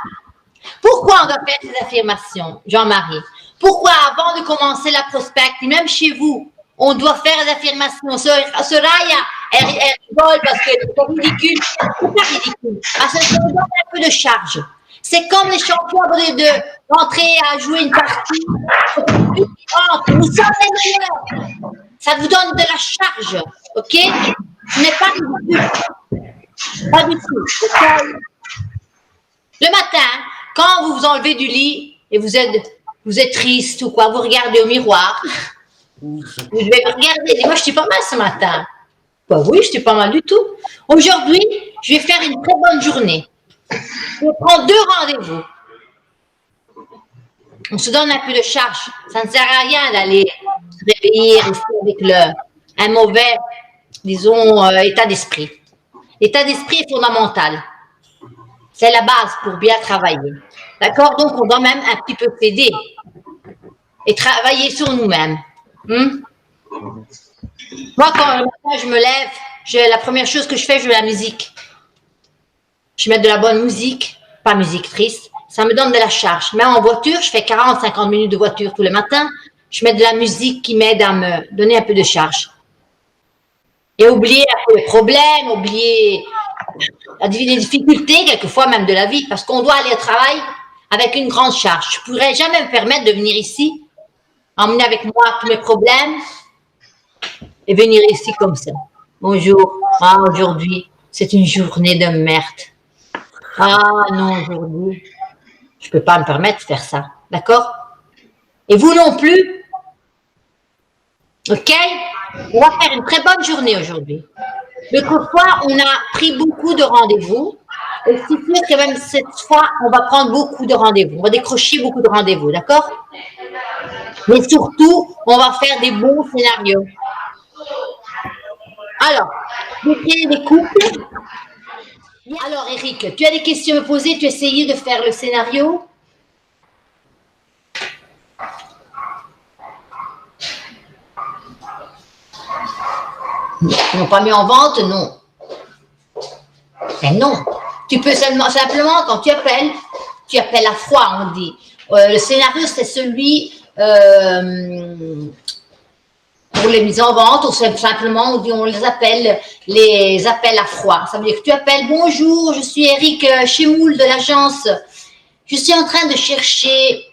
pourquoi on doit faire ces affirmations, Jean-Marie? Pourquoi, avant de commencer la prospecte, même chez vous, on doit faire des affirmations? Soraya, elle rigole parce que c'est ridicule. C'est pas ridicule. Parce que ça nous donne un peu de charge. C'est comme les champions de rentrer à jouer une partie. Nous sommes les meilleurs. Ça vous donne de la charge. OK? Ce n'est pas ridicule. Pas du tout. Le matin, quand vous vous enlevez du lit et vous êtes triste ou quoi, vous regardez au miroir, vous devez regarder. Moi, je suis pas mal ce matin. Bah oui, je suis pas mal du tout. Aujourd'hui, je vais faire une très bonne journée. Je vais prendre 2 rendez-vous. On se donne un peu de charge. Ça ne sert à rien d'aller se réveiller ici avec un mauvais, disons, état d'esprit. L'état d'esprit est fondamental. C'est la base pour bien travailler. D'accord? Donc, on doit même un petit peu s'aider et travailler sur nous-mêmes. Moi, quand le matin, je me lève, la première chose que je fais, je mets la musique. Je mets de la bonne musique, pas musique triste. Ça me donne de la charge. Même en voiture, je fais 40-50 minutes de voiture tous les matins. Je mets de la musique qui m'aide à me donner un peu de charge. Et oublier un peu les problèmes, oublier les difficultés, quelquefois même de la vie, parce qu'on doit aller au travail avec une grande charge. Je ne pourrais jamais me permettre de venir ici, emmener avec moi tous mes problèmes et venir ici comme ça. Bonjour, aujourd'hui, c'est une journée de merde. Ah non, aujourd'hui, je ne peux pas me permettre de faire ça. D'accord? Et vous non plus? OK? On va faire une très bonne journée aujourd'hui. L'autre fois, on a pris beaucoup de rendez-vous. Et c'est sûr que même cette fois, on va prendre beaucoup de rendez-vous. On va décrocher beaucoup de rendez-vous, d'accord? Mais surtout, on va faire des bons scénarios. Alors, je vais créer des couples. Alors, Eric, tu as des questions à me poser? Tu as essayé de faire le scénario? Ils n'ont pas mis en vente? Non. Mais non. Tu peux simplement, quand tu appelles à froid, on dit. Le scénario, c'est celui pour les mises en vente, ou simplement, on les appelle à froid. Ça veut dire que tu appelles, bonjour, je suis Eric Chemoul de l'agence. Je suis en train de chercher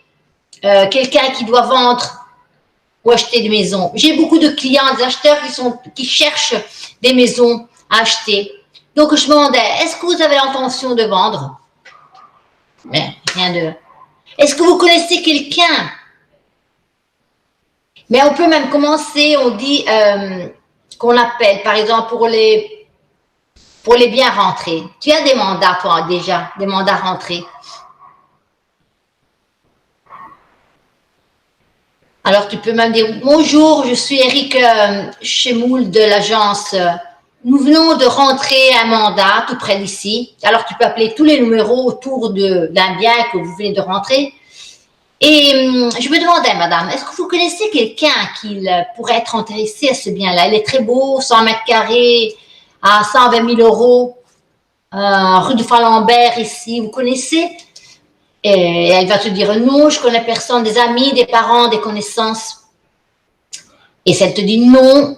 quelqu'un qui doit vendre ou acheter des maisons. J'ai beaucoup de clients, des acheteurs qui cherchent des maisons à acheter. Donc, je me demandais, est-ce que vous avez l'intention de vendre? Mais rien de... Est-ce que vous connaissez quelqu'un? Mais on peut même commencer, on dit qu'on appelle, par exemple, pour les biens rentrés. Tu as des mandats, toi, déjà, des mandats rentrés. Alors, tu peux même dire, bonjour, je suis Eric Chemoul de l'agence. Nous venons de rentrer un mandat tout près d'ici. Alors, tu peux appeler tous les numéros autour d'un bien que vous venez de rentrer. Et je me demandais, madame, est-ce que vous connaissez quelqu'un qui pourrait être intéressé à ce bien-là? Il est très beau, 100 mètres carrés, à 120 000 euros, rue de Falembert, ici. Vous connaissez? Et elle va te dire, non, je connais personne, des amis, des parents, des connaissances. Et si elle te dit non,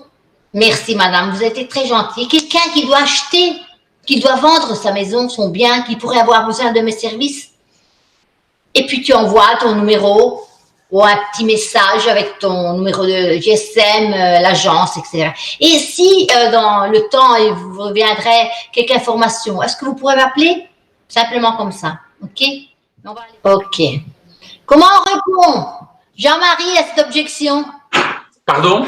merci, madame, vous avez été très gentille. Quelqu'un qui doit acheter, qui doit vendre sa maison, son bien, qui pourrait avoir besoin de mes services. Et puis, tu envoies ton numéro ou un petit message avec ton numéro de GSM, l'agence, etc. Et si, dans le temps, il vous reviendrait quelques informations, est-ce que vous pourrez m'appeler? Simplement comme ça, OK? OK. Comment on répond, Jean-Marie, à cette objection? Pardon?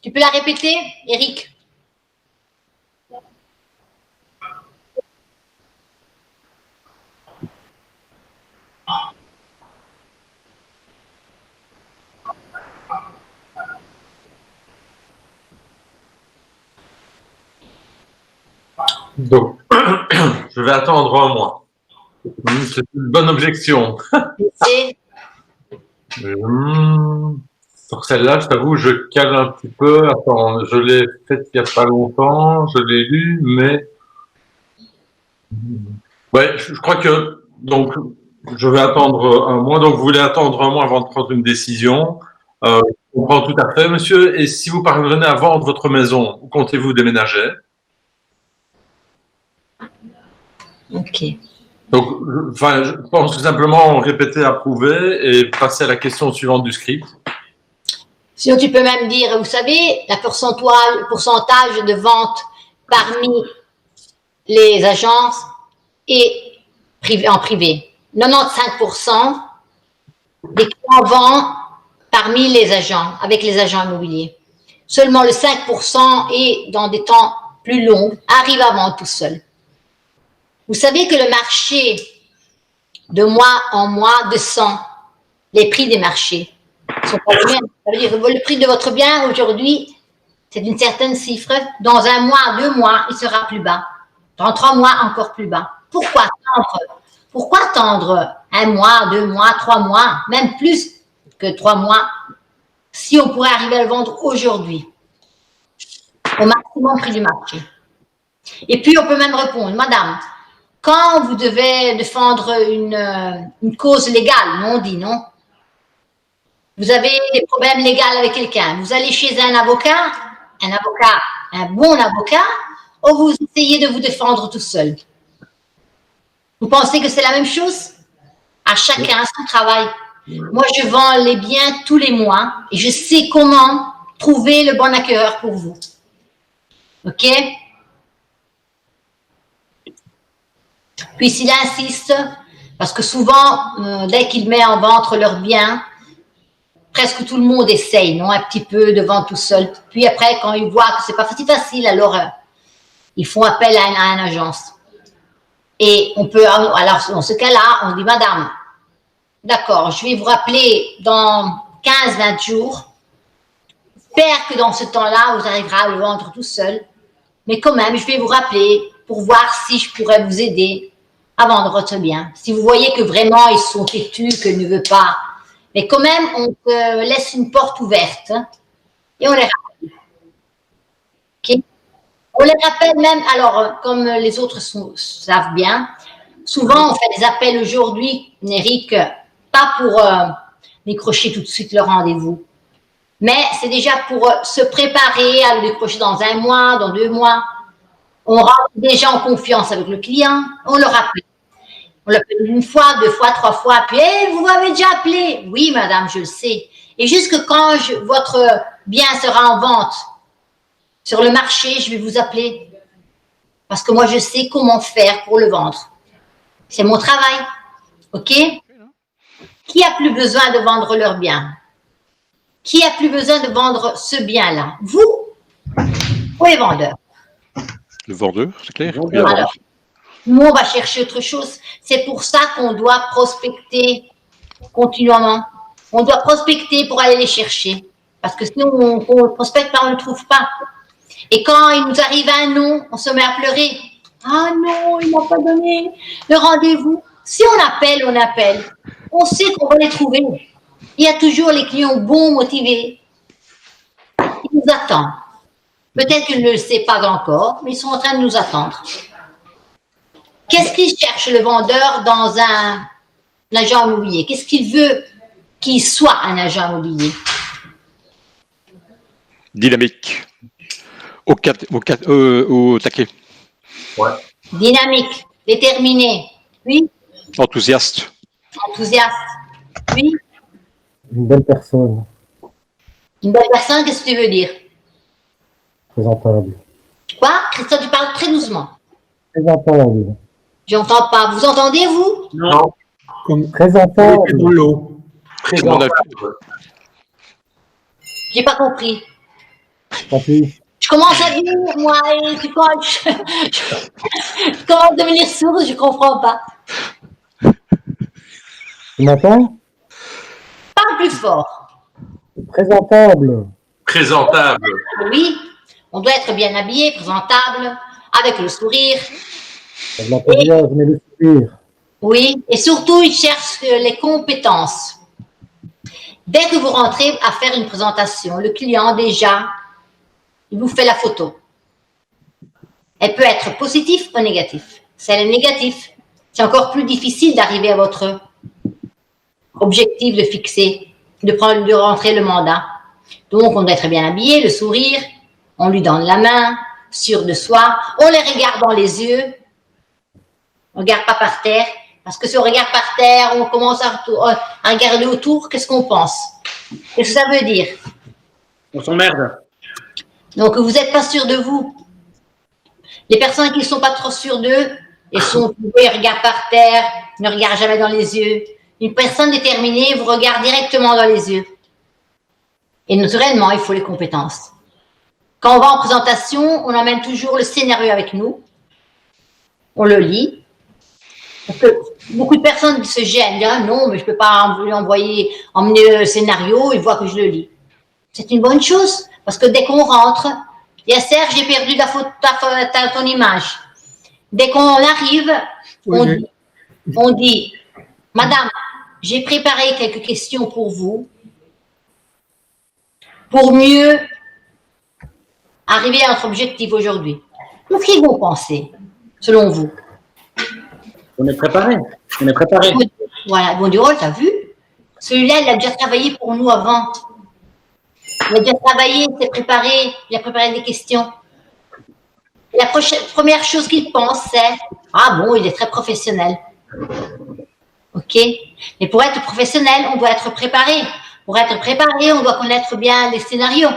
Tu peux la répéter, Eric? Donc, je vais attendre un mois. C'est une bonne objection. Sur celle-là, je t'avoue, je cale un petit peu. Attends, je l'ai faite il n'y a pas longtemps, je l'ai lu, mais... Ouais, je crois que... Donc, je vais attendre un mois. Donc, vous voulez attendre un mois avant de prendre une décision. Je comprends tout à fait, monsieur. Et si vous parvenez à vendre votre maison, où comptez-vous déménager? OK. Donc, je pense que simplement répéter, approuver et passer à la question suivante du script. Sinon, tu peux même dire, vous savez, le pourcentage de vente parmi les agences et en privé. 95% des clients vendent parmi les agents, avec les agents immobiliers. Seulement le 5% et dans des temps plus longs arrive à vendre tout seul. Vous savez que le marché, de mois en mois, descend. Les prix des marchés sont pas les mêmes. Ça veut dire que le prix de votre bien aujourd'hui, c'est une certaine cifre. Dans un mois, 2 mois, il sera plus bas. Dans 3 mois, encore plus bas. Pourquoi attendre? Pourquoi attendre 1 mois, 2 mois, 3 mois, même plus que 3 mois, si on pourrait arriver à le vendre aujourd'hui, au maximum prix du marché? Et puis, on peut même répondre, madame, quand vous devez défendre une cause légale, non, on dit non. Vous avez des problèmes légaux avec quelqu'un, vous allez chez un avocat, un bon avocat, ou vous essayez de vous défendre tout seul? Vous pensez que c'est la même chose? À chacun son travail. Moi, je vends les biens tous les mois et je sais comment trouver le bon acquéreur pour vous. OK? Puis s'il insiste, parce que souvent, dès qu'il met en vente leurs biens, presque tout le monde essaye, non, un petit peu de vendre tout seul. Puis après, quand ils voient que c'est pas si facile, alors ils font appel à une agence. Et on peut, alors dans ce cas-là, on dit, madame, d'accord, je vais vous rappeler dans 15-20 jours. J'espère que dans ce temps-là, vous arriverez à le vendre tout seul. Mais quand même, je vais vous rappeler pour voir si je pourrais vous aider à vendre votre bien. Si vous voyez que vraiment ils sont têtus, qu'ils ne veulent pas, mais quand même, on te laisse une porte ouverte et on les rappelle. Okay? On les rappelle même, alors, comme les autres savent bien, souvent on fait des appels aujourd'hui, Néric, pas pour décrocher tout de suite le rendez-vous, mais c'est déjà pour se préparer à le décrocher dans 1 mois, dans 2 mois. On rentre déjà en confiance avec le client, on le rappelle. On l'appelle 1 fois, 2 fois, 3 fois, puis hey, vous m'avez déjà appelé. Oui, madame, je le sais. Et jusque quand votre bien sera en vente sur le marché, je vais vous appeler. Parce que moi, je sais comment faire pour le vendre. C'est mon travail. OK? Qui a plus besoin de vendre leur bien? Qui a plus besoin de vendre ce bien-là? Vous ou les vendeurs? Le vendeur, c'est clair. Alors, nous, on va chercher autre chose. C'est pour ça qu'on doit prospecter continuellement. On doit prospecter pour aller les chercher. Parce que sinon, on ne prospecte pas, on ne le trouve pas. Et quand il nous arrive un non, on se met à pleurer. Ah non, il ne m'a pas donné le rendez-vous. Si on appelle, on appelle. On sait qu'on va les trouver. Il y a toujours les clients bons, motivés. Ils nous attendent. Peut-être qu'ils ne le savent pas encore, mais ils sont en train de nous attendre. Qu'est-ce qu'il cherche le vendeur dans un agent immobilier? Qu'est-ce qu'il veut qu'il soit un agent immobilier? Dynamique. Au taquet. Ouais. Dynamique, déterminé, oui. Enthousiaste. Enthousiaste, oui. Une belle personne, Une belle personne, qu'est-ce que tu veux dire? présentable. Quoi? Christophe, tu parles très doucement. Présentable. J'entends pas. Vous entendez, vous? Non. Comme présentable. Dans l'eau. J'ai pas compris. Papi, Je commence à dire, moi, et tu vois, je commence à devenir sourde, je comprends pas. tu m'entends? Parle plus fort. Présentable. Présentable. Oui, on doit être bien habillé, présentable, avec le sourire. Je l'entends bien, je mets le sourire. Oui, et surtout, ils cherchent les compétences. Dès que vous rentrez à faire une présentation, le client, déjà, il vous fait la photo. Elle peut être positive ou négative. Si elle est négative, c'est encore plus difficile d'arriver à votre objectif de fixer, de rentrer le mandat. Donc, on doit être bien habillé, le sourire, on lui donne la main, sûr de soi, on les regarde dans les yeux, on ne regarde pas par terre, parce que si on regarde par terre, on commence à regarder autour, qu'est-ce qu'on pense? Qu'est-ce que ça veut dire? On s'emmerde. Donc, vous n'êtes pas sûr de vous. Les personnes qui ne sont pas trop sûres d'eux, ils regardent par terre, ne regardent jamais dans les yeux. Une personne déterminée vous regarde directement dans les yeux. Et naturellement, il faut les compétences. Quand on va en présentation, on emmène toujours le scénario avec nous. On le lit. Parce que beaucoup de personnes se gênent. Disent, ah non, mais je ne peux pas emmener le scénario, ils voient que je le lis. C'est une bonne chose. Parce que dès qu'on rentre, il y a Serge, j'ai perdu ton image. Dès qu'on arrive, on dit, Madame, j'ai préparé quelques questions pour vous, pour mieux arriver à notre objectif aujourd'hui. Qu'est-ce qu'ils vont penser, selon vous? On est préparé. On est préparé. Voilà, bon, du rôle, t'as vu? Celui-là, il a déjà travaillé pour nous avant. Il a déjà travaillé, il s'est préparé, il a préparé des questions. La première chose qu'il pense, c'est « Ah bon, il est très professionnel. » OK? Mais pour être professionnel, on doit être préparé. Pour être préparé, on doit connaître bien les scénarios.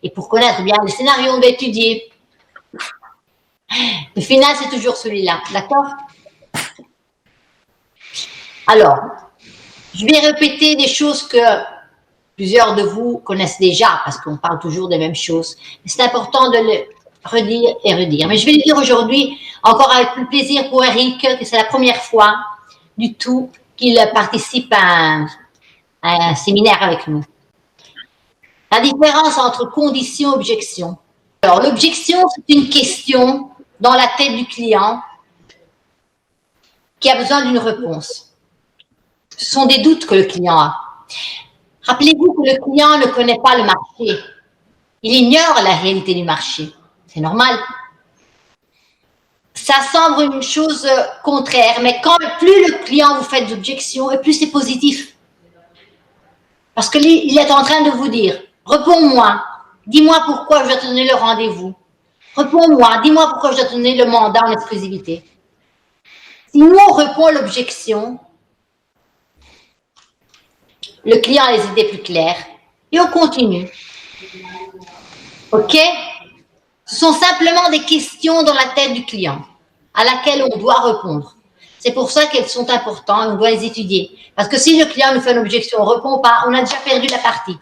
Et pour connaître bien les scénarios, on doit étudier. Le final, c'est toujours celui-là. D'accord? Alors, je vais répéter des choses que plusieurs de vous connaissent déjà, parce qu'on parle toujours des mêmes choses. C'est important de le redire et redire. Mais je vais le dire aujourd'hui, encore avec plus plaisir pour Eric, que c'est la première fois du tout qu'il participe à un séminaire avec nous. La différence entre condition et objection. Alors, l'objection, c'est une question dans la tête du client qui a besoin d'une réponse. Ce sont des doutes que le client a. Rappelez-vous que le client ne connaît pas le marché. Il ignore la réalité du marché. C'est normal. Ça semble une chose contraire, mais quand plus le client vous fait d'objections, et plus c'est positif. Parce qu'il est en train de vous dire, réponds-moi, dis-moi pourquoi je dois te donner le rendez-vous. Réponds-moi, dis-moi pourquoi je dois te donner le mandat en exclusivité. Si nous, on répond à l'objection, le client a les idées plus claires et on continue. OK? Ce sont simplement des questions dans la tête du client à laquelle on doit répondre. C'est pour ça qu'elles sont importantes et on doit les étudier. Parce que si le client nous fait une objection, on ne répond pas, on a déjà perdu la partie.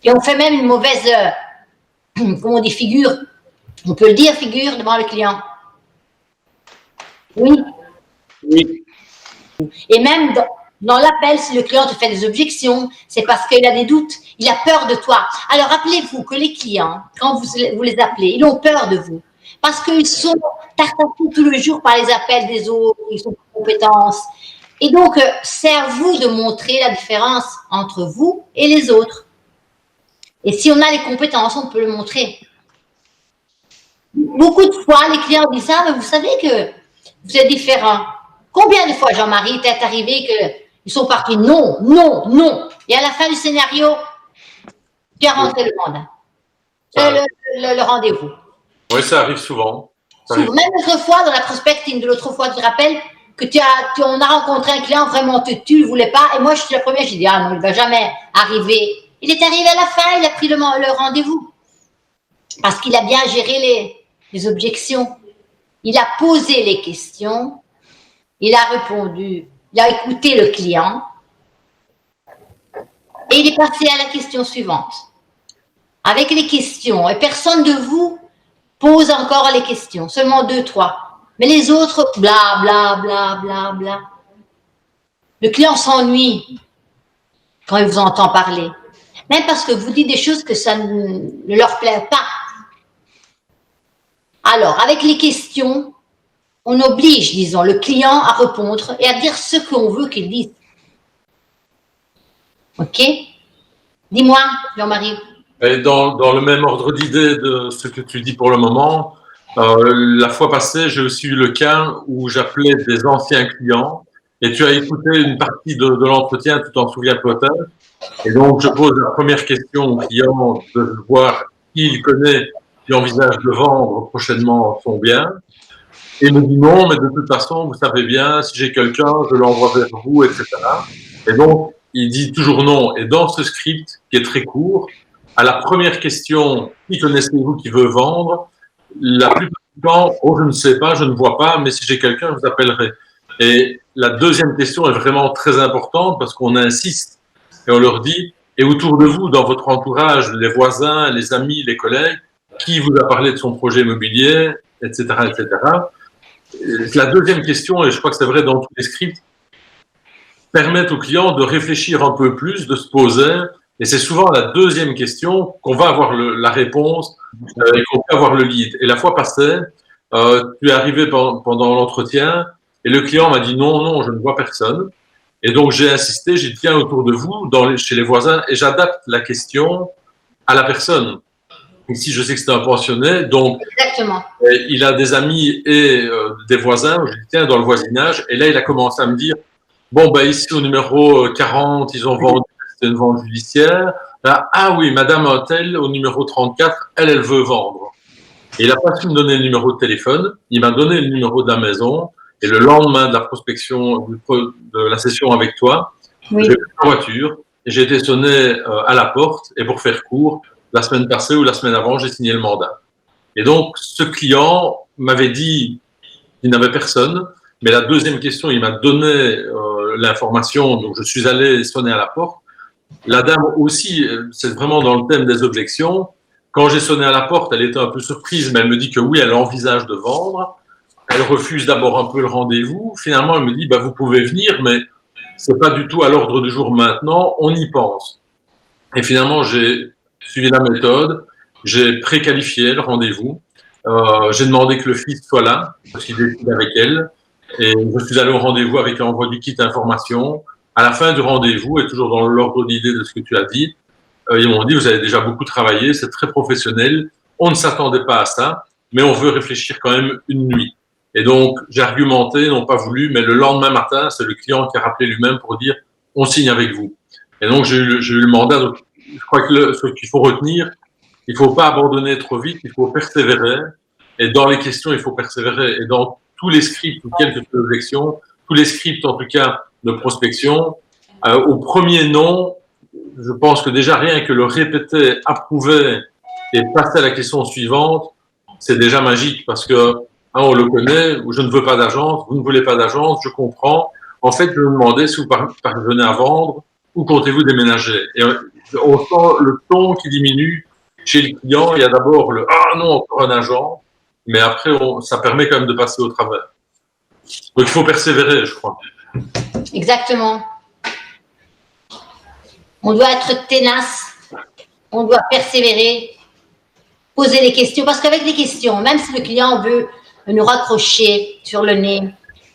Et on fait même une mauvaise, comment on dit, figure. On peut le dire, figure, devant le client. Oui. Oui. Et même dans l'appel, si le client te fait des objections, c'est parce qu'il a des doutes, il a peur de toi. Alors rappelez-vous que les clients, quand vous les appelez, ils ont peur de vous. Parce qu'ils sont tartassés tout le jour par les appels des autres, ils sont en compétence. Et donc, c'est à vous de montrer la différence entre vous et les autres. Et si on a les compétences, on peut le montrer. Beaucoup de fois, les clients disent ça, mais vous savez que vous êtes différents. Combien de fois, Jean-Marie, t'est arrivé qu'ils sont partis non, non, non. Et à la fin du scénario, tu as rentré le mandat, le rendez-vous. Oui, ça arrive souvent. Même l'autre fois, dans la prospecting de l'autre fois, tu te rappelles que on a rencontré un client vraiment tu ne voulais pas. Et moi, je suis la première, j'ai dit, ah non, il ne va jamais arriver. Il est arrivé à la fin, il a pris le rendez-vous. Parce qu'il a bien géré les objections. Il a posé les questions. Il a répondu. Il a écouté le client. Et il est passé à la question suivante. Avec les questions. Et personne de vous pose encore les questions. Seulement 2, 3. Mais les autres, bla, bla, bla, bla, bla. Le client s'ennuie quand il vous entend parler. Même parce que vous dites des choses que ça ne leur plaît pas. Alors, avec les questions, on oblige, disons, le client à répondre et à dire ce qu'on veut qu'il dise. OK? Dis-moi, Jean-Marie. Et dans le même ordre d'idée de ce que tu dis pour le moment, la fois passée, j'ai aussi eu le cas où j'appelais des anciens clients et tu as écouté une partie de l'entretien, tu t'en souviens peut-être. Et donc, je pose la première question au client de voir qui il connaît, qui envisage de vendre prochainement son bien. Et il me dit non, mais de toute façon, vous savez bien, si j'ai quelqu'un, je l'envoie vers vous, etc. Et donc, il dit toujours non. Et dans ce script, qui est très court, à la première question, qui connaissez-vous qui veut vendre, la plupart du temps, oh, je ne sais pas, je ne vois pas, mais si j'ai quelqu'un, je vous appellerai. Et la deuxième question est vraiment très importante parce qu'on insiste et on leur dit, et autour de vous, dans votre entourage, les voisins, les amis, les collègues, qui vous a parlé de son projet immobilier, etc., etc. Et la deuxième question, et je crois que c'est vrai dans tous les scripts, permettent aux clients de réfléchir un peu plus, de se poser. Et c'est souvent la deuxième question qu'on va avoir la réponse et qu'on peut avoir le lead. Et la fois passée, tu es arrivé pendant l'entretien et le client m'a dit non, non, je ne vois personne. Et donc j'ai insisté, j'ai dit tiens autour de vous, chez les voisins, et j'adapte la question à la personne. Ici, je sais que c'est un pensionné, donc exactement. Il a des amis et des voisins. Je dis tiens dans le voisinage, et là il a commencé à me dire bon ben ici au numéro 40, ils ont vendu. C'était une vente judiciaire. Là, ah oui, Madame Hôtel, au numéro 34, elle veut vendre. Et il n'a pas su me donner le numéro de téléphone. Il m'a donné le numéro de la maison. Et le lendemain de la prospection, de la session avec toi, oui. J'ai pris la voiture et j'ai été sonné à la porte. Et pour faire court, la semaine passée ou la semaine avant, j'ai signé le mandat. Et donc, ce client m'avait dit qu'il n'avait personne. Mais la deuxième question, il m'a donné l'information. Donc, je suis allé sonner à la porte. La dame aussi, c'est vraiment dans le thème des objections. Quand j'ai sonné à la porte, elle était un peu surprise, mais elle me dit que oui, elle envisage de vendre. Elle refuse d'abord un peu le rendez-vous. Finalement, elle me dit, bah, vous pouvez venir, mais c'est pas du tout à l'ordre du jour maintenant, on y pense. Et finalement, j'ai suivi la méthode, j'ai préqualifié le rendez-vous. J'ai demandé que le fils soit là, parce qu'il décide avec elle. Et je suis allé au rendez-vous avec l'envoi du kit information. À la fin du rendez-vous, et toujours dans l'ordre d'idée de ce que tu as dit, ils m'ont dit, vous avez déjà beaucoup travaillé, c'est très professionnel, on ne s'attendait pas à ça, mais on veut réfléchir quand même une nuit. Et donc, j'ai argumenté, n'ont pas voulu, mais le lendemain matin, c'est le client qui a rappelé lui-même pour dire, on signe avec vous. Et donc, j'ai eu le mandat. Donc, je crois que ce qu'il faut retenir, il ne faut pas abandonner trop vite, il faut persévérer. Et dans les questions, il faut persévérer. Et dans tous les scripts ou quelques objections, tous les scripts en tout cas de prospection, au premier non, je pense que déjà rien que le répéter, approuver et passer à la question suivante, c'est déjà magique parce que on le connaît, je ne veux pas d'agence, vous ne voulez pas d'agence, je comprends. En fait, je me demandais si vous parvenez à vendre, où comptez-vous déménager? Et on sent le ton qui diminue chez le client. Il y a d'abord le « Ah non, encore un agent », mais après, ça permet quand même de passer au travers. Donc, il faut persévérer, je crois. Exactement. On doit être tenace, on doit persévérer, poser des questions, parce qu'avec des questions, même si le client veut nous raccrocher sur le nez,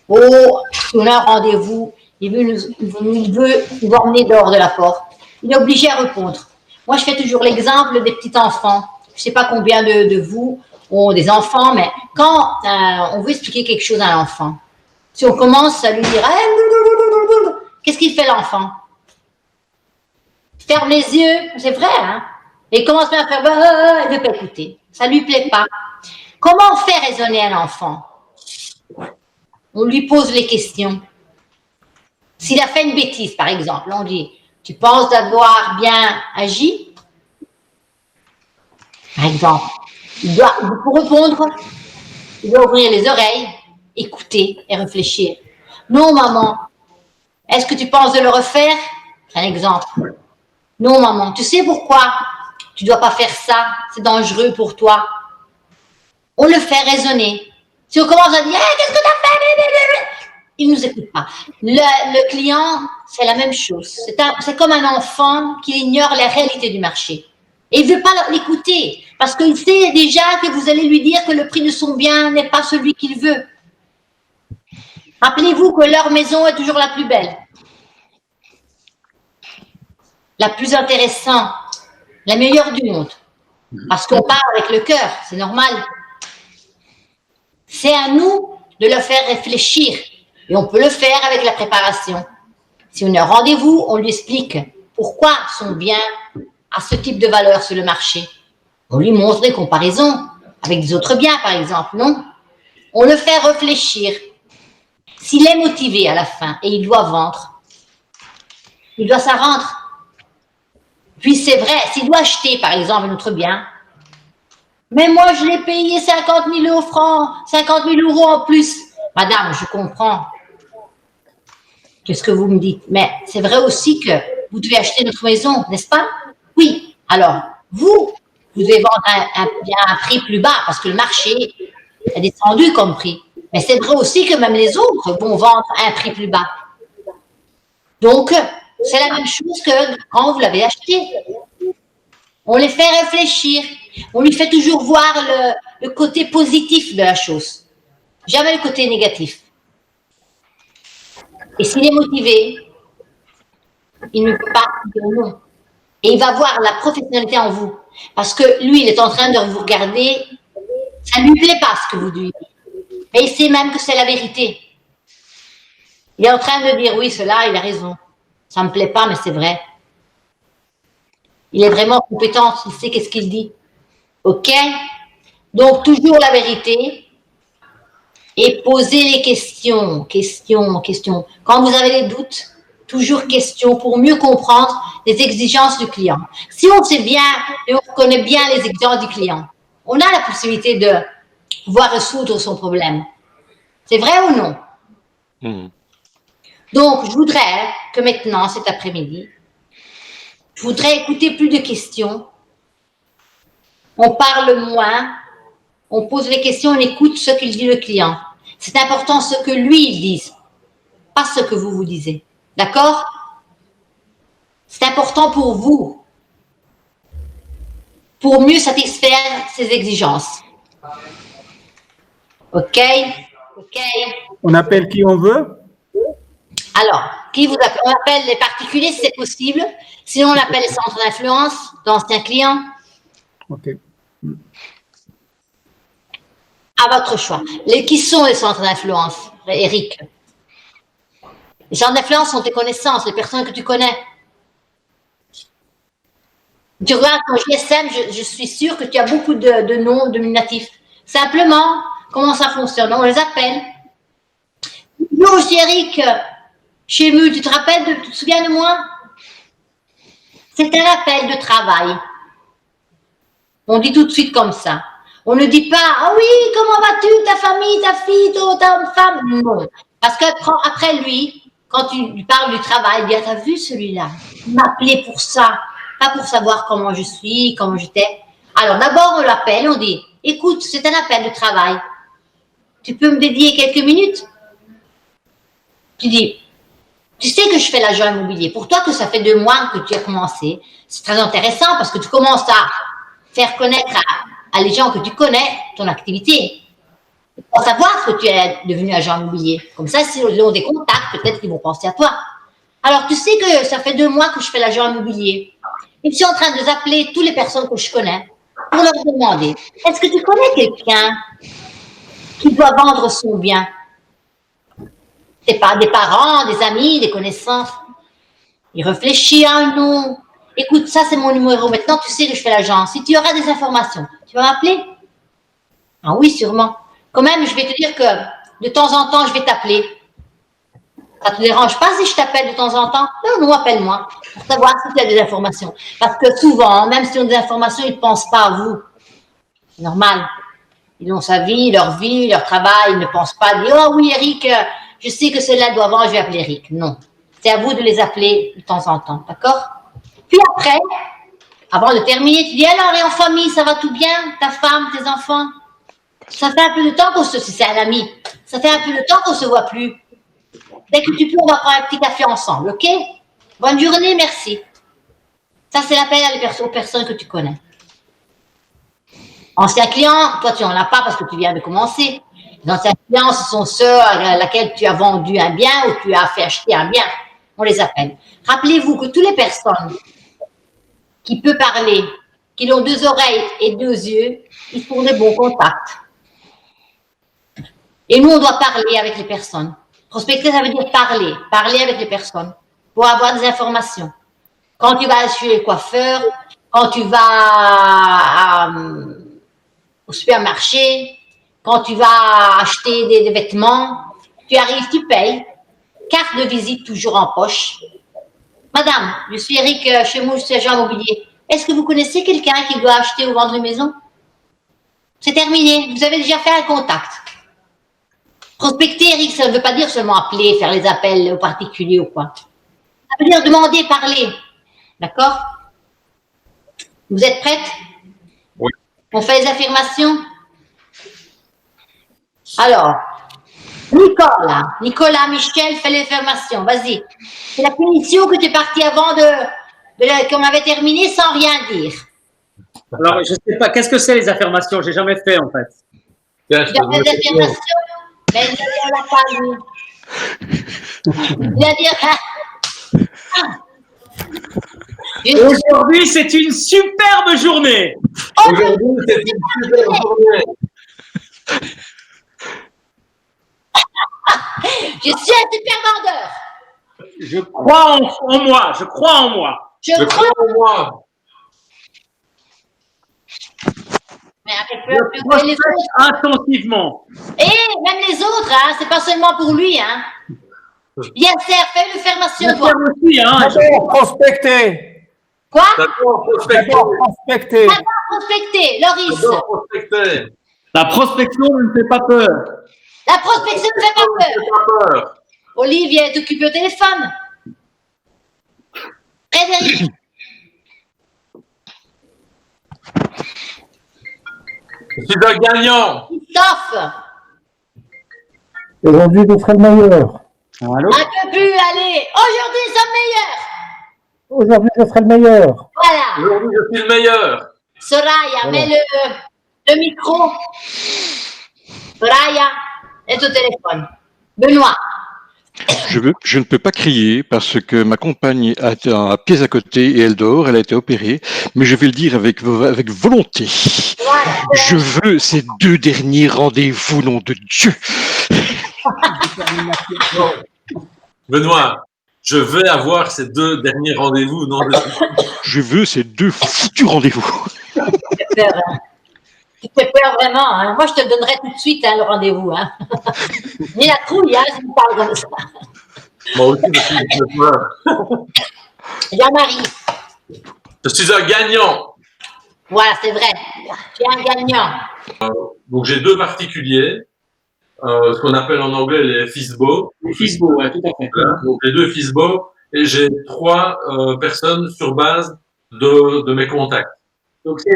on a un rendez-vous, il veut nous emmener dehors de la porte, il est obligé à répondre. Moi, je fais toujours l'exemple des petits enfants. Je ne sais pas combien de vous ont des enfants, mais quand on veut expliquer quelque chose à un enfant, si on commence à lui dire « Qu'est-ce qu'il fait l'enfant ?» Ferme les yeux, c'est vrai, hein? Et il commence à faire il ne veut pas écouter, ça ne lui plaît pas. Comment on fait raisonner un enfant? On lui pose les questions. S'il a fait une bêtise, par exemple, on dit « Tu penses d'avoir bien agi ?» Par exemple, pour répondre, il doit ouvrir les oreilles, écouter et réfléchir. « Non, maman, est-ce que tu penses de le refaire ?» C'est un exemple. « Non, maman, tu sais pourquoi tu ne dois pas faire ça, c'est dangereux pour toi. » On le fait raisonner. Si on commence à dire hey, « Qu'est-ce que tu as fait ?» Il ne nous écoute pas. Le client, c'est la même chose. C'est comme un enfant qui ignore la réalité du marché. Et il ne veut pas l'écouter parce qu'il sait déjà que vous allez lui dire que le prix de son bien n'est pas celui qu'il veut. Rappelez-vous que leur maison est toujours la plus belle, la plus intéressante, la meilleure du monde. Parce qu'on parle avec le cœur, c'est normal. C'est à nous de le faire réfléchir. Et on peut le faire avec la préparation. Si on a un rendez-vous, on lui explique pourquoi son bien a ce type de valeur sur le marché. On lui montre des comparaisons avec des autres biens, par exemple, non? On le fait réfléchir. S'il est motivé à la fin et il doit vendre, il doit s'en rendre. Puis c'est vrai, s'il doit acheter, par exemple, un autre bien, mais moi, je l'ai payé 50 000 francs, 50 000 euros en plus. Madame, je comprends. Qu'est-ce que vous me dites? Mais c'est vrai aussi que vous devez acheter notre maison, n'est-ce pas? Oui. Alors, vous devez vendre un bien à un prix plus bas parce que le marché est descendu comme prix. Mais c'est vrai aussi que même les autres vont vendre à un prix plus bas. Donc, c'est la même chose que quand vous l'avez acheté. On les fait réfléchir. On lui fait toujours voir le côté positif de la chose. Jamais le côté négatif. Et s'il est motivé, il ne peut pas dire non. Et il va voir la professionnalité en vous. Parce que lui, il est en train de vous regarder. Ça ne lui plaît pas ce que vous lui dites. Mais il sait même que c'est la vérité. Il est en train de dire, oui, cela, il a raison. Ça ne me plaît pas, mais c'est vrai. Il est vraiment compétent, il sait qu'est-ce qu'il dit. OK? Donc, toujours la vérité. Et poser les questions. Quand vous avez des doutes, toujours questions pour mieux comprendre les exigences du client. Si on sait bien et on connaît bien les exigences du client, on a la possibilité de pouvoir résoudre son problème. C'est vrai ou non? Donc, je voudrais que maintenant, cet après-midi, je voudrais écouter plus de questions. On parle moins, on pose les questions, on écoute ce qu'il dit le client. C'est important ce que lui il dise, pas ce que vous disiez. D'accord? C'est important pour vous, pour mieux satisfaire ses exigences. Ok. On appelle qui on veut? Alors, qui vous appelle? On appelle les particuliers si c'est possible. Sinon, on appelle les centres d'influence, d'anciens clients. Ok. À votre choix. Qui sont les centres d'influence, Eric? Les centres d'influence sont tes connaissances, les personnes que tu connais. Tu regardes ton GSM, je suis sûre que tu as beaucoup de noms nominatifs. Simplement, comment ça fonctionne? On les appelle. Bonjour, je suis Eric. Chez Mu, tu te souviens de moi? C'est un appel de travail. On dit tout de suite comme ça. On ne dit pas, ah oui, comment vas-tu, ta famille, ta fille, ta femme? Non. Parce qu'après lui, quand tu lui parles du travail, il dit, ah, t'as vu celui-là? Il m'a appelé pour ça. Pas pour savoir comment je suis, comment j'étais. Alors d'abord, on l'appelle, on dit, écoute, c'est un appel de travail. Tu peux me dédier quelques minutes? Tu dis, tu sais que je fais l'agent immobilier. Pour toi, que ça fait 2 mois que tu as commencé, c'est très intéressant parce que tu commences à faire connaître à les gens que tu connais ton activité. Pour savoir que tu es devenu agent immobilier. Comme ça, s'ils ont des contacts, peut-être qu'ils vont penser à toi. Alors, tu sais que ça fait 2 mois que je fais l'agent immobilier. Et je suis en train de appeler toutes les personnes que je connais pour leur demander, est-ce que tu connais quelqu'un qui doit vendre son bien? C'est pas des parents, des amis, des connaissances. Il réfléchit à un nom. Écoute, ça c'est mon numéro. Maintenant, tu sais que je fais l'agence. Si tu auras des informations, tu vas m'appeler? Ah oui, sûrement. Quand même, je vais te dire que de temps en temps, je vais t'appeler. Ça te dérange pas si je t'appelle de temps en temps? Non, appelle-moi pour savoir si tu as des informations. Parce que souvent, même si on a des informations, ils ne pensent pas à vous. C'est normal. Ils ont sa vie, leur travail. Ils ne pensent pas à dire, oh oui, Eric, je sais que celle-là doit vendre, je vais appeler Eric. Non. C'est à vous de les appeler de temps en temps. D'accord? Puis après, avant de terminer, tu dis, alors, et en famille, ça va tout bien? Ta femme, tes enfants? Ça fait un peu de temps qu'on si c'est un ami, ça fait un peu de temps qu'on ne se voit plus. Dès que tu peux, on va prendre un petit café ensemble, ok? Bonne journée, merci. Ça, c'est l'appel aux personnes que tu connais. Anciens clients, toi, tu n'en as pas parce que tu viens de commencer. Les anciens clients, ce sont ceux à laquelle tu as vendu un bien ou tu as fait acheter un bien. On les appelle. Rappelez-vous que toutes les personnes qui peuvent parler, qui ont 2 oreilles et 2 yeux, ils font des bons contacts. Et nous, on doit parler avec les personnes. Prospecter, ça veut dire parler avec les personnes pour avoir des informations. Quand tu vas chez le coiffeur, quand tu vas au supermarché, quand tu vas acheter des vêtements, tu arrives, tu payes, carte de visite toujours en poche. Madame, je suis Eric, chez moi, je suis agent immobilier. Est-ce que vous connaissez quelqu'un qui doit acheter ou vendre une maison? C'est terminé, vous avez déjà fait un contact. Prospecter, Eric, ça ne veut pas dire seulement appeler, faire les appels aux particuliers ou quoi. Ça veut dire demander, parler. D'accord? Vous êtes prêtes? Oui. On fait les affirmations? Alors, Nicolas, Michel, fais les affirmations. Vas-y. C'est la punition que tu es parti avant qu'on avait terminé sans rien dire. Alors, je ne sais pas, qu'est-ce que c'est les affirmations? J'ai jamais fait en fait. Il y a des affirmations, mais il n'a pas lu. Il a dit. Aujourd'hui, c'est une superbe journée. Aujourd'hui, c'est une superbe journée. Je suis un super vendeur. Je crois en moi. Je crois en moi. Je crois en moi. Mais avec les autres. Intensivement. Et même les autres, hein, c'est pas seulement pour lui. Hein. Bien, fais une affirmation, toi. Aussi, hein. D'abord, prospecter. Quoi? D'abord, prospecter. Prospecter. D'abord, prospecter, Loris. D'abord, prospecter. La prospection ne me fait pas peur. La prospection ne fait pas peur. Pas peur. Olivier est occupé au téléphone. Frédéric. Je suis un gagnant. Christophe. Aujourd'hui, je serai le meilleur. Allô? Un peu plus, allez. Aujourd'hui, nous sommes meilleurs. Aujourd'hui, je serai le meilleur. Voilà. Aujourd'hui, je suis le meilleur. Soraya, mets le micro. Soraya est au téléphone. Benoît. Je ne peux pas crier parce que ma compagne a pieds à côté et elle dort, elle a été opérée, mais je vais le dire avec volonté. Je veux ces 2 derniers rendez-vous, nom de Dieu. Benoît, je vais avoir ces 2 derniers rendez-vous, non de... Je veux ces 2 foutus rendez-vous. Tu te fais peur vraiment. Hein. Moi, je te donnerai tout de suite le rendez-vous. Hein. Ni la trouille, hein, si tu parles comme ça. Moi aussi, je suis peur. Jean-Marie. Je suis un gagnant. Voilà, c'est vrai. Tu es un gagnant. Donc, j'ai 2 particuliers, ce qu'on appelle en anglais les FISBO. Les FISBO, ouais, tout à fait. Voilà. Donc, les 2 FISBO, et j'ai 3 personnes sur base de mes contacts. Donc, c'est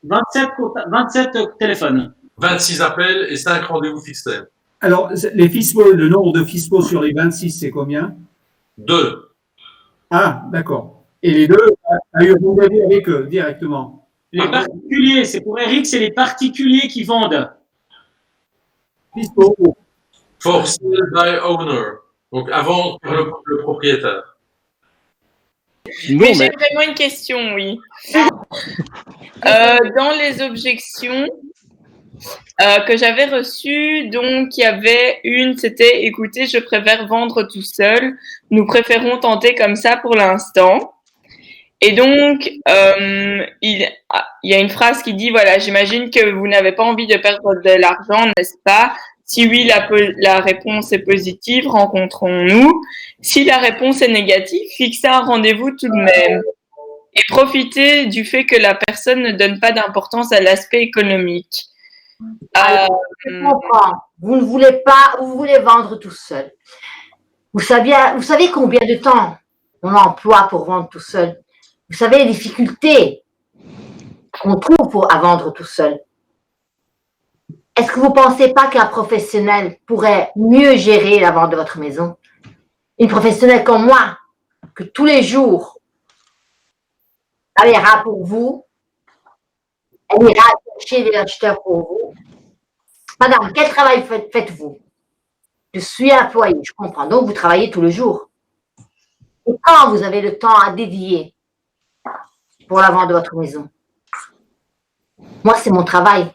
27 téléphones. 26 appels et 5 rendez-vous fixés. Alors, les FISBO, le nombre de FISBO sur les 26, c'est combien? 2. Ah, d'accord. Et les 2 a eu rendez-vous avec eux directement. Les particuliers, c'est pour Eric, c'est les particuliers qui vendent. FISBO. For sale by owner. Donc, avant le propriétaire. Non, Mais mais j'ai vraiment une question, oui. Dans les objections que j'avais reçues, donc il y avait une, c'était écoutez, je préfère vendre tout seul. Nous préférons tenter comme ça pour l'instant. Et donc, il y a une phrase qui dit voilà, j'imagine que vous n'avez pas envie de perdre de l'argent, n'est-ce pas? Si oui, la réponse est positive, rencontrons-nous. Si la réponse est négative, fixez un rendez-vous tout de même. Et profitez du fait que la personne ne donne pas d'importance à l'aspect économique. Je comprends. Vous ne voulez pas, vous voulez vendre tout seul. Vous savez combien de temps on emploie pour vendre tout seul? Vous savez les difficultés qu'on trouve à vendre tout seul. Est-ce que vous ne pensez pas qu'un professionnel pourrait mieux gérer la vente de votre maison? Une professionnelle comme moi, que tous les jours, elle ira pour vous, elle ira chercher des acheteurs pour vous. Madame, quel travail faites-vous? Je suis employée, je comprends. Donc, vous travaillez tous les jours. Et quand vous avez le temps à dédier pour la vente de votre maison? Moi, c'est mon travail.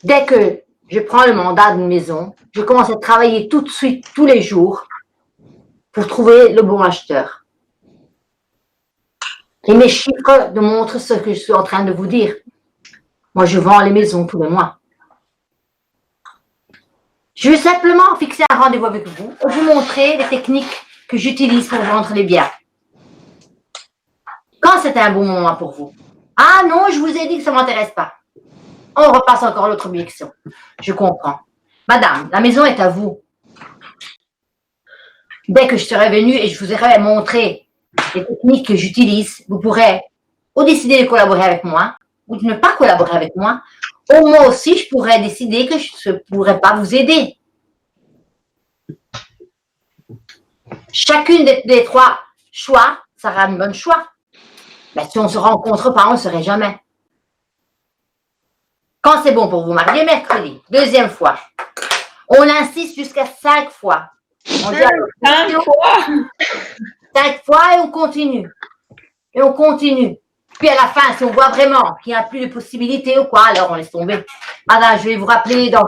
Dès que je prends le mandat d'une maison, je commence à travailler tout de suite, tous les jours, pour trouver le bon acheteur. Et mes chiffres démontrent ce que je suis en train de vous dire. Moi, je vends les maisons tous les mois. Je veux simplement fixer un rendez-vous avec vous et vous montrer les techniques que j'utilise pour vendre les biens. Quand c'est un bon moment pour vous? Ah non, je vous ai dit que ça ne m'intéresse pas. On repasse encore l'autre objection. Je comprends. Madame, la maison est à vous. Dès que je serai venue et je vous aurai montré les techniques que j'utilise, vous pourrez ou décider de collaborer avec moi ou de ne pas collaborer avec moi. Ou moi aussi, je pourrais décider que je ne pourrais pas vous aider. Chacune des 3 choix sera un bon choix. Mais si on ne se rencontre pas, on ne saurait jamais. Quand c'est bon pour vous, mardi, mercredi, 2e fois. On insiste jusqu'à 5 fois. On dit 5 fois 5 fois et on continue. Et on continue. Puis à la fin, si on voit vraiment qu'il n'y a plus de possibilités ou quoi, alors on laisse tomber. Madame, je vais vous rappeler dans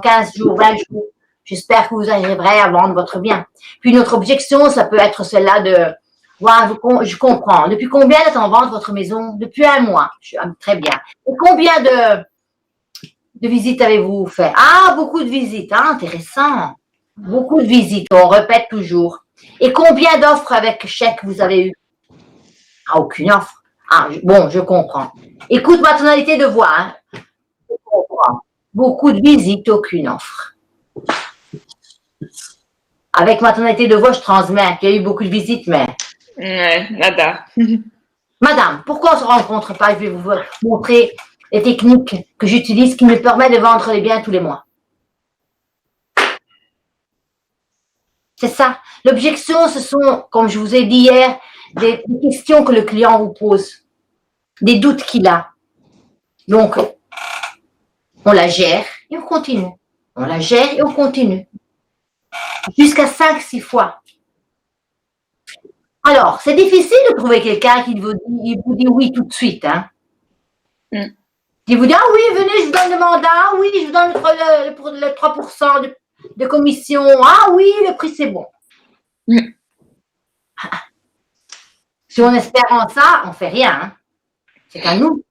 15 jours, 20 jours. J'espère que vous arriverez à vendre votre bien. Puis une autre objection, ça peut être celle-là de ouais, je comprends. Depuis combien de temps vendre votre maison? Depuis 1 mois. Très bien. Et combien de visites avez-vous fait? Ah, beaucoup de visites. Ah, intéressant. Beaucoup de visites. On répète toujours. Et combien d'offres avec chèque vous avez eu? Ah, aucune offre. Ah, bon, je comprends. Écoute ma tonalité de voix. Hein. Je comprends. Beaucoup de visites, aucune offre. Avec ma tonalité de voix, je transmets qu'il y a eu beaucoup de visites, mais... Ouais, nada. Madame, pourquoi on ne se rencontre pas? Je vais vous montrer les techniques que j'utilise qui me permettent de vendre les biens tous les mois. C'est ça. L'objection, ce sont, comme je vous ai dit hier, des questions que le client vous pose, des doutes qu'il a. Donc, on la gère et on continue. On la gère et on continue. Jusqu'à 5-6 fois. Alors, c'est difficile de trouver quelqu'un qui vous dit oui tout de suite. Hein. Qui vous dit, ah oui, venez, je vous donne le mandat, ah oui, je vous donne le 3% de commission, ah oui, le prix c'est bon. Si on espère en ça, on ne fait rien. Hein. C'est qu'à nous.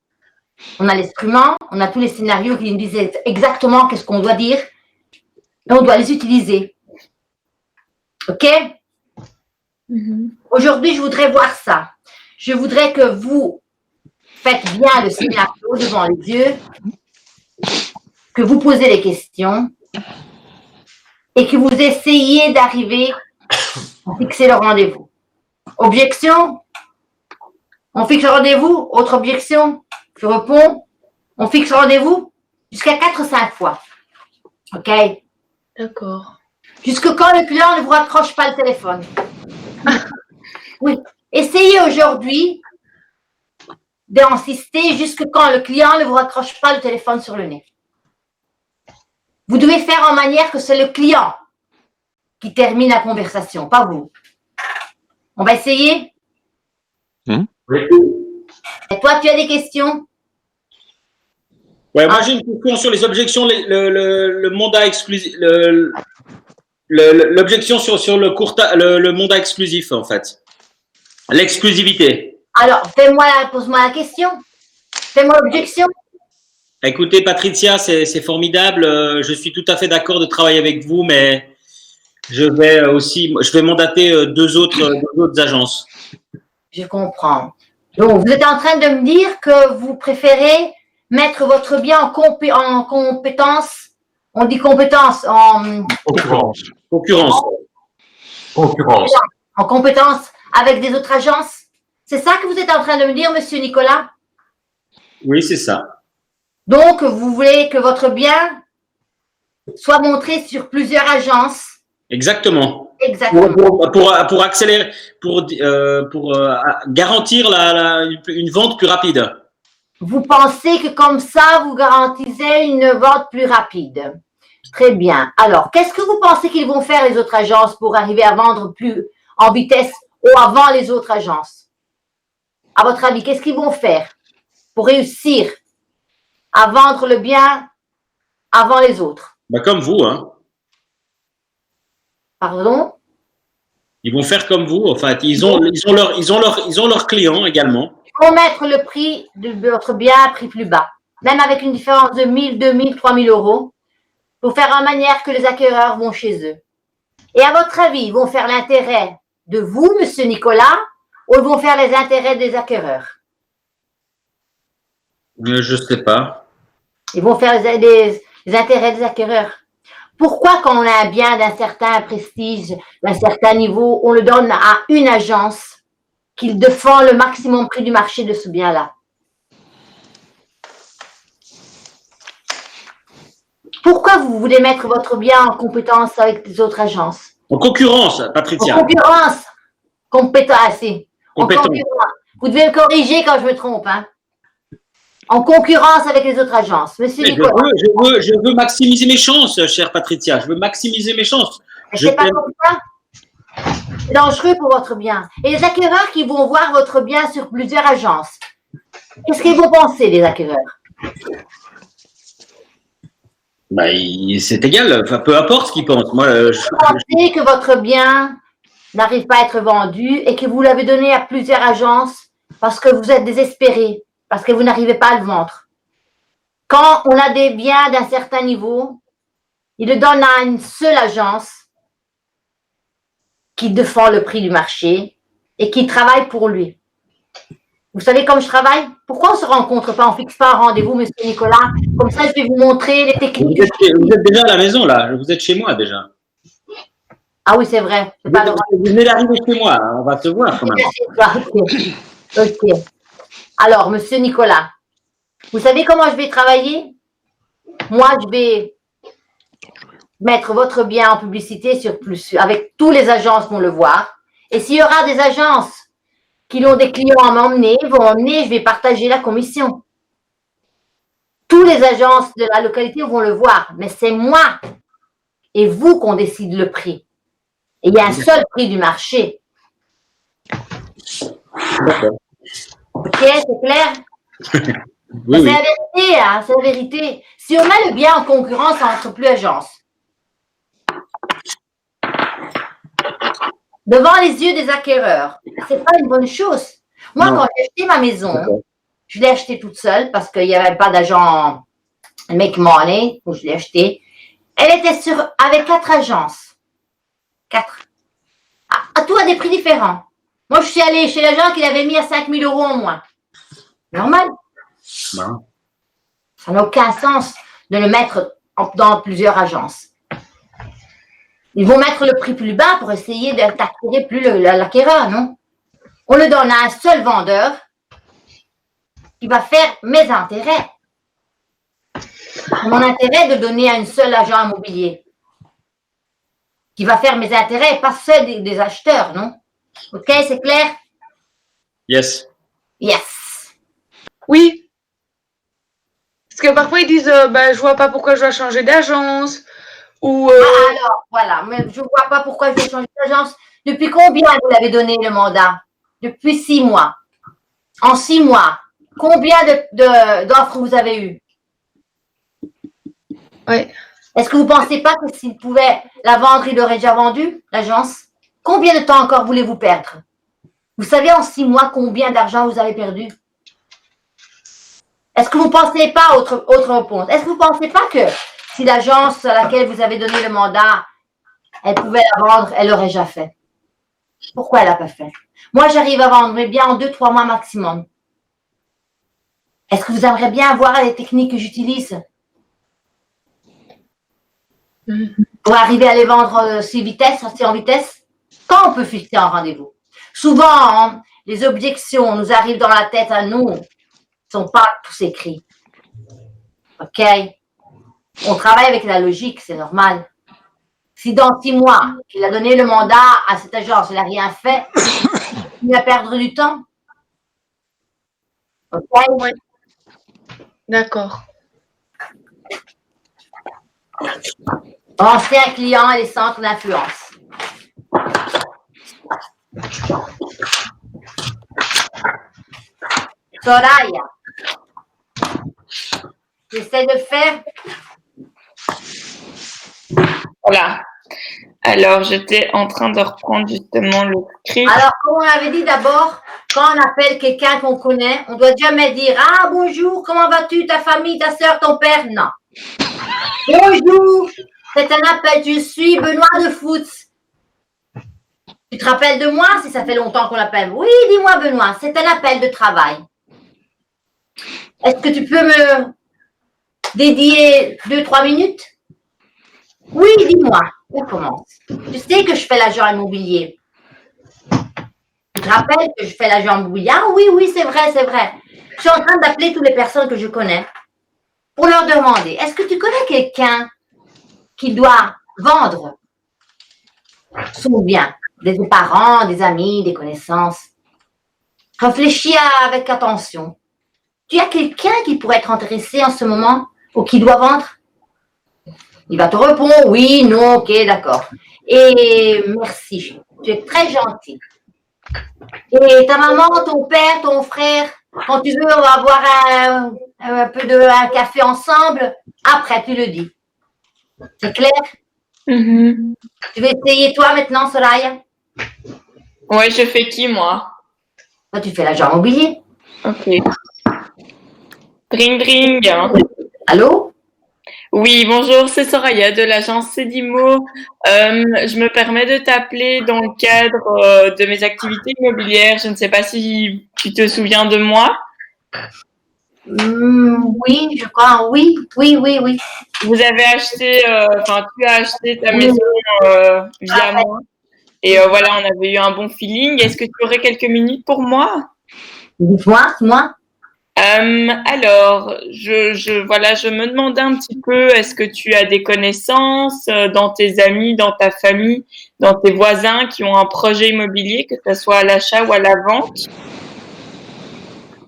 On a l'instrument, on a tous les scénarios qui nous disent exactement qu'est-ce qu'on doit dire et on doit les utiliser. OK? Aujourd'hui, je voudrais voir ça. Je voudrais que vous faites bien le scénario devant les yeux, que vous posez les questions et que vous essayez d'arriver à fixer le rendez-vous. Objection? On fixe le rendez-vous? Autre objection? Je réponds, on fixe rendez-vous jusqu'à 4-5 fois. OK? D'accord. Jusque quand le client ne vous raccroche pas le téléphone. Oui. Essayez aujourd'hui d'insister jusque quand le client ne vous raccroche pas le téléphone sur le nez. Vous devez faire en manière que c'est le client qui termine la conversation, pas vous. On va essayer? Oui. Et toi, tu as des questions? Ouais, moi j'ai une question sur les objections, le mandat exclusif, l'objection sur le mandat exclusif en fait, l'exclusivité. Alors, pose-moi la question. Fais-moi l'objection. Écoutez, Patricia, c'est formidable. Je suis tout à fait d'accord de travailler avec vous, mais je vais mandater deux autres agences. Je comprends. Donc, vous êtes en train de me dire que vous préférez mettre votre bien en compétence. On dit compétence en Concurrence. En compétence avec des autres agences. C'est ça que vous êtes en train de me dire, monsieur Nicolas? Oui, c'est ça. Donc, vous voulez que votre bien soit montré sur plusieurs agences. Exactement. Exactement. Pour accélérer, pour garantir une vente plus rapide. Vous pensez que comme ça, vous garantissez une vente plus rapide. Très bien. Alors, qu'est-ce que vous pensez qu'ils vont faire les autres agences pour arriver à vendre plus en vitesse ou avant les autres agences? À votre avis, qu'est-ce qu'ils vont faire pour réussir à vendre le bien avant les autres? Bah, comme vous, hein. Pardon? Ils vont faire comme vous. En fait, ils ont leurs clients également. Ils vont mettre le prix de votre bien à prix plus bas, même avec une différence de 1000, 2000, 3000 euros, pour faire en manière que les acquéreurs vont chez eux. Et à votre avis, ils vont faire l'intérêt de vous, monsieur Nicolas, ou ils vont faire les intérêts des acquéreurs? Je sais pas. Ils vont faire les intérêts des acquéreurs. Pourquoi, quand on a un bien d'un certain prestige, d'un certain niveau, on le donne à une agence qui défend le maximum prix du marché de ce bien-là? Pourquoi vous voulez mettre votre bien en compétence avec les autres agences? En concurrence, Patricia. En concurrence. Compétence. En concurrence. Vous devez me corriger quand je me trompe. Hein. En concurrence avec les autres agences. Monsieur Nicolas. Je veux maximiser mes chances, chère Patricia. Je veux maximiser mes chances. C'est pas comme ça. C'est dangereux pour votre bien. Et les acquéreurs qui vont voir votre bien sur plusieurs agences, qu'est-ce qu'ils vont penser, les acquéreurs? Bah, c'est égal. Enfin, peu importe ce qu'ils pensent. Moi, vous pensez que votre bien n'arrive pas à être vendu et que vous l'avez donné à plusieurs agences parce que vous êtes désespéré, parce que vous n'arrivez pas à le vendre. Quand on a des biens d'un certain niveau, il le donne à une seule agence qui défend le prix du marché et qui travaille pour lui. Vous savez comme je travaille? Pourquoi on ne se rencontre pas? On ne fixe pas un rendez-vous, monsieur Nicolas? Comme ça, je vais vous montrer les techniques. Vous êtes déjà à la maison, là. Vous êtes chez moi, déjà. Ah oui, c'est vrai. Vous venez d'arriver chez moi. Hein. On va se voir, quand même. Ok. Alors, monsieur Nicolas, vous savez comment je vais travailler? Moi, je vais mettre votre bien en publicité sur plus, avec tous les agences vont le voir. Et s'il y aura des agences qui ont des clients à m'emmener, vont emmener, je vais partager la commission. Tous les agences de la localité vont le voir, mais c'est moi et vous qu'on décide le prix. Et il y a un seul prix du marché. Ok, c'est clair? Oui, C'est oui. la vérité, hein, c'est la vérité. Si on met le bien en concurrence, ça n'entre plus agence. Devant les yeux des acquéreurs, c'est pas une bonne chose. Moi, Non. quand j'ai acheté ma maison, je l'ai achetée toute seule parce qu'il n'y avait pas d'agent Make Money où je l'ai achetée. Elle était avec 4 agences. 4. À tout à des prix différents. Moi, je suis allée chez l'agent qui l'avait mis à 5 000 € en moins. Normal. Non. Ça n'a aucun sens de le mettre dans plusieurs agences. Ils vont mettre le prix plus bas pour essayer d'attirer plus l'acquéreur, non? On le donne à un seul vendeur qui va faire mes intérêts. Mon intérêt est de donner à une seule agent immobilier qui va faire mes intérêts, pas ceux des acheteurs, non? Ok, c'est clair? Yes. Yes. Oui. Parce que parfois ils disent je vois pas pourquoi je dois changer d'agence. Ou Alors, voilà, mais je ne vois pas pourquoi je vais changer d'agence. Depuis combien vous l'avez donné le mandat? Depuis 6 mois. En 6 mois, combien d'offres vous avez eues? Oui. Est-ce que vous ne pensez pas que s'il pouvait la vendre, il l'aurait déjà vendue, l'agence? Combien de temps encore voulez-vous perdre? Vous savez en 6 mois combien d'argent vous avez perdu? Est-ce que vous ne pensez pas, autre réponse, est-ce que vous ne pensez pas que si l'agence à laquelle vous avez donné le mandat, elle pouvait la vendre, elle l'aurait déjà fait? Pourquoi elle n'a pas fait? Moi, j'arrive à vendre bien en 2-3 mois maximum. Est-ce que vous aimeriez bien voir les techniques que j'utilise pour arriver à les vendre aussi en vitesse? Quand on peut fixer un rendez-vous? Souvent, hein, les objections nous arrivent dans la tête à nous, ne sont pas tous écrits. OK? On travaille avec la logique, c'est normal. Si dans 6 mois, il a donné le mandat à cette agence, il n'a rien fait, il va perdre du temps. OK? Oui. D'accord. Anciens clients et les centres d'influence. Soraya, j'essaie de faire. Voilà. Alors, j'étais en train de reprendre justement le script. Alors, comme on avait dit d'abord, quand on appelle quelqu'un qu'on connaît, on doit jamais dire « Ah, bonjour, comment vas-tu, ta famille, ta soeur, ton père ?» Non. Bonjour, c'est un appel, je suis Benoît de Foot. Tu te rappelles de moi si ça fait longtemps qu'on l'appelle? Oui, dis-moi Benoît, c'est un appel de travail. Est-ce que tu peux me dédier 2-3 minutes? Oui, dis-moi. On commence. Tu sais que je fais l'agent immobilier. Tu te rappelles que je fais l'agent immobilier? Ah oui, oui, c'est vrai, c'est vrai. Je suis en train d'appeler toutes les personnes que je connais pour leur demander, est-ce que tu connais quelqu'un qui doit vendre son bien? Des parents, des amis, des connaissances. Réfléchis avec attention. Tu as quelqu'un qui pourrait être intéressé en ce moment ou qui doit vendre? Il va te répondre oui, non, ok, d'accord. Et merci, tu es très gentil. Et ta maman, ton père, ton frère, quand tu veux, on va boire un café ensemble. Après, tu le dis. C'est clair? Mhm. Tu veux essayer toi maintenant, Soraya? Ouais, je fais qui, moi? Toi, tu fais l'agent immobilier. Ok. Dring, dring. Allô? Oui, bonjour, c'est Soraya de l'agence Cédimo. Je me permets de t'appeler dans le cadre de mes activités immobilières. Je ne sais pas si tu te souviens de moi. Oui, je crois, oui. Vous avez acheté, tu as acheté ta maison via moi. Et voilà, on avait eu un bon feeling. Est-ce que tu aurais quelques minutes pour moi? Dis-moi. Alors, je me demandais un petit peu, est-ce que tu as des connaissances dans tes amis, dans ta famille, dans tes voisins qui ont un projet immobilier, que ce soit à l'achat ou à la vente?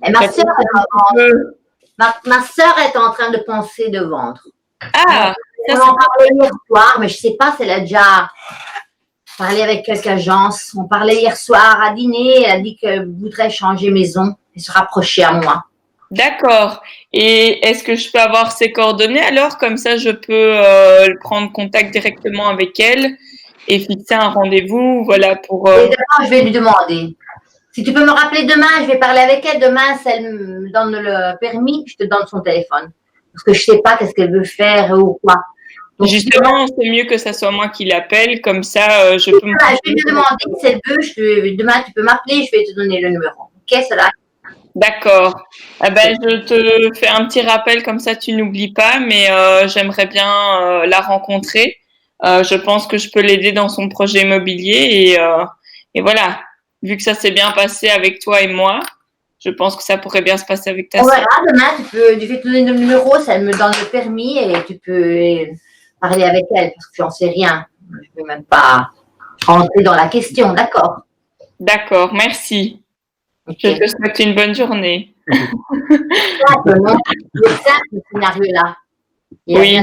Et ma soeur, Ma sœur est en train de penser de vendre. Ah, On en parlait hier soir, mais je ne sais pas si elle a déjà parlé avec quelques agences. On parlait hier soir à dîner. Elle a dit qu'elle voudrait changer maison et se rapprocher à moi. d'accord. Et est-ce que je peux avoir ses coordonnées alors? Comme ça, je peux prendre contact directement avec elle et fixer un rendez-vous, voilà, pour... Et demain, je vais lui demander. Si tu peux me rappeler demain, je vais parler avec elle. Demain, si elle me donne le permis, je te donne son téléphone. Parce que je ne sais pas qu'est-ce qu'elle veut faire ou quoi. Donc, Justement, c'est mieux que ça soit moi qui l'appelle, comme ça, je peux me... je vais lui demander si elle veut. Demain, tu peux m'appeler, je vais te donner le numéro. Ok, cela. D'accord. Eh ben, je te fais un petit rappel, comme ça tu n'oublies pas, mais j'aimerais bien la rencontrer. Je pense que je peux l'aider dans son projet immobilier et voilà. Vu que ça s'est bien passé avec toi et moi, je pense que ça pourrait bien se passer avec ta On sœur. verra demain, je vais te donner le numéro, ça elle me donne le permis et tu peux parler avec elle parce que j'en sais rien. Je ne vais même pas rentrer dans la question, d'accord? D'accord, merci. Okay. Je te souhaite une bonne journée. C'est simple ce scénario-là. Oui.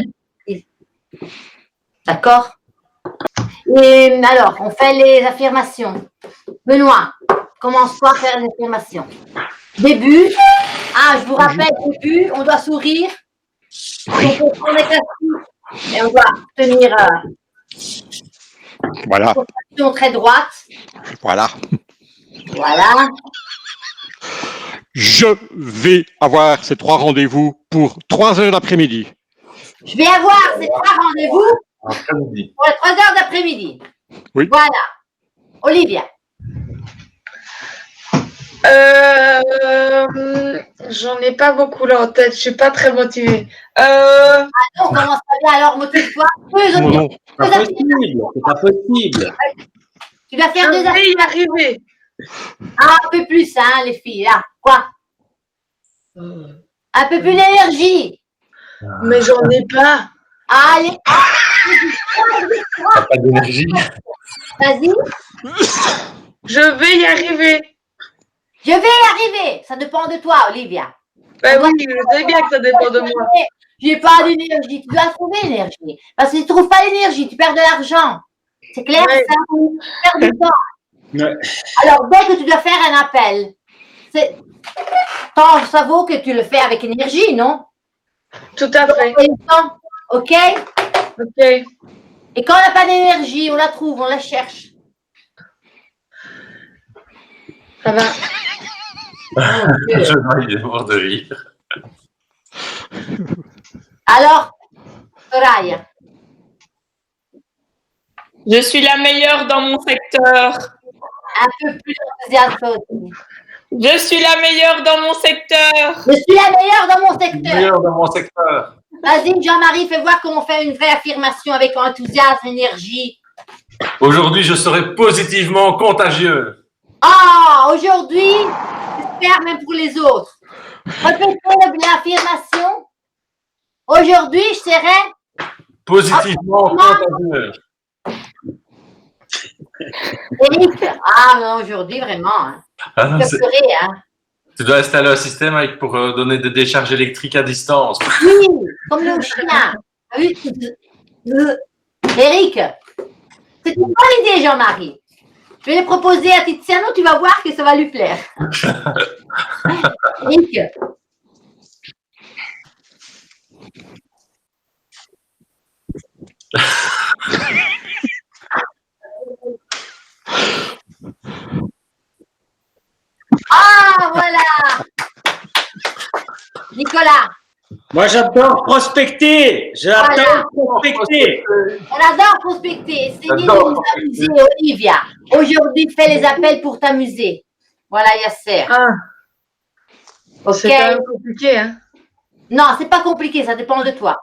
D'accord? Et alors, on fait les affirmations. Benoît, commence par faire les affirmations. Début. Ah, je vous rappelle, début, on doit sourire. Donc, on est assis et on doit tenir Voilà. une position très droite. Voilà. Voilà. Je vais avoir ces 3 rendez-vous pour 3 heures d'après-midi. Je vais avoir ces 3 rendez-vous Après-midi. pour les 3 heures d'après-midi. Oui. Voilà. Olivia. J'en ai pas beaucoup là en tête, je suis pas très motivée. Ah non, on commence pas bien, alors motive-toi. Non. C'est pas possible. C'est pas possible. Tu vas faire Je 2 vais y arriver. Ah, un peu plus, hein, les filles. Là, quoi? Un peu plus d'énergie. Mais j'en ai pas. Allez. T'as pas d'énergie. Vas-y. Je vais y arriver. Je vais y arriver. Ça dépend de toi, Olivia. Ben oui, je sais bien que ça dépend de moi. J'ai pas d'énergie. Tu dois trouver l'énergie. Parce que si tu trouves pas l'énergie, tu perds de l'argent. C'est clair, Ouais. ça? Tu perds du temps. Ouais. Alors, dès que tu dois faire un appel, ton cerveau que tu le fais avec énergie, non? Tout à fait. OK? Ok. Et quand on n'a pas d'énergie, on la trouve, on la cherche. Ça va. Je vois, il est mort de rire. Alors, Soraya. Je suis la meilleure dans mon secteur. Un peu plus enthousiaste aussi. Je suis la meilleure dans mon secteur. Je suis la meilleure dans mon secteur. Meilleur dans mon secteur. Vas-y, Jean-Marie, fais voir comment on fait une vraie affirmation avec enthousiasme, énergie. Aujourd'hui, je serai positivement contagieux. Ah, aujourd'hui, j'espère même pour les autres. Répétez l'affirmation. Aujourd'hui, je serai Positivement contagieux. Eric. Ah, non, aujourd'hui, vraiment. Hein. Ah non, Tu peux pleurer, hein. tu dois installer un système pour donner des décharges électriques à distance. Oui, comme le chien. Oui. Eric, c'est une bonne idée, Jean-Marie. Je vais le proposer à Tiziano, tu vas voir que ça va lui plaire. Eric. Ah, voilà. Nicolas. Moi, j'adore prospecter. J'adore prospecter. On adore prospecter. Essayez de J'adore vous amuser, Olivia. Aujourd'hui, fais les appels pour t'amuser. Voilà, Yasser. Ah, Ok. c'est quand même compliqué, hein. Non, c'est pas compliqué, ça dépend de toi.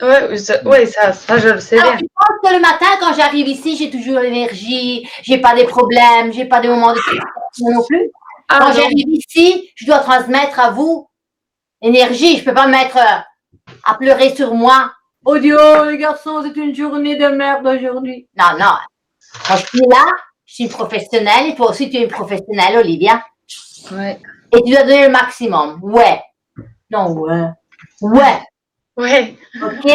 Ouais, ça je le sais Alors, bien. tu penses que le matin, quand j'arrive ici, j'ai toujours l'énergie, j'ai pas des problèmes, j'ai pas des moments de frustration non plus. Ah, Quand non. j'arrive ici, je dois transmettre à vous énergie. Je peux pas me mettre à pleurer sur moi. Oh Dieu, les garçons, c'est une journée de merde aujourd'hui. Non, non. Quand je suis là, je suis une professionnelle et toi aussi, tu es une professionnelle, Olivia. Ouais. Et tu dois donner le maximum. Ouais. Non, ouais. Ouais. Ouais. OK?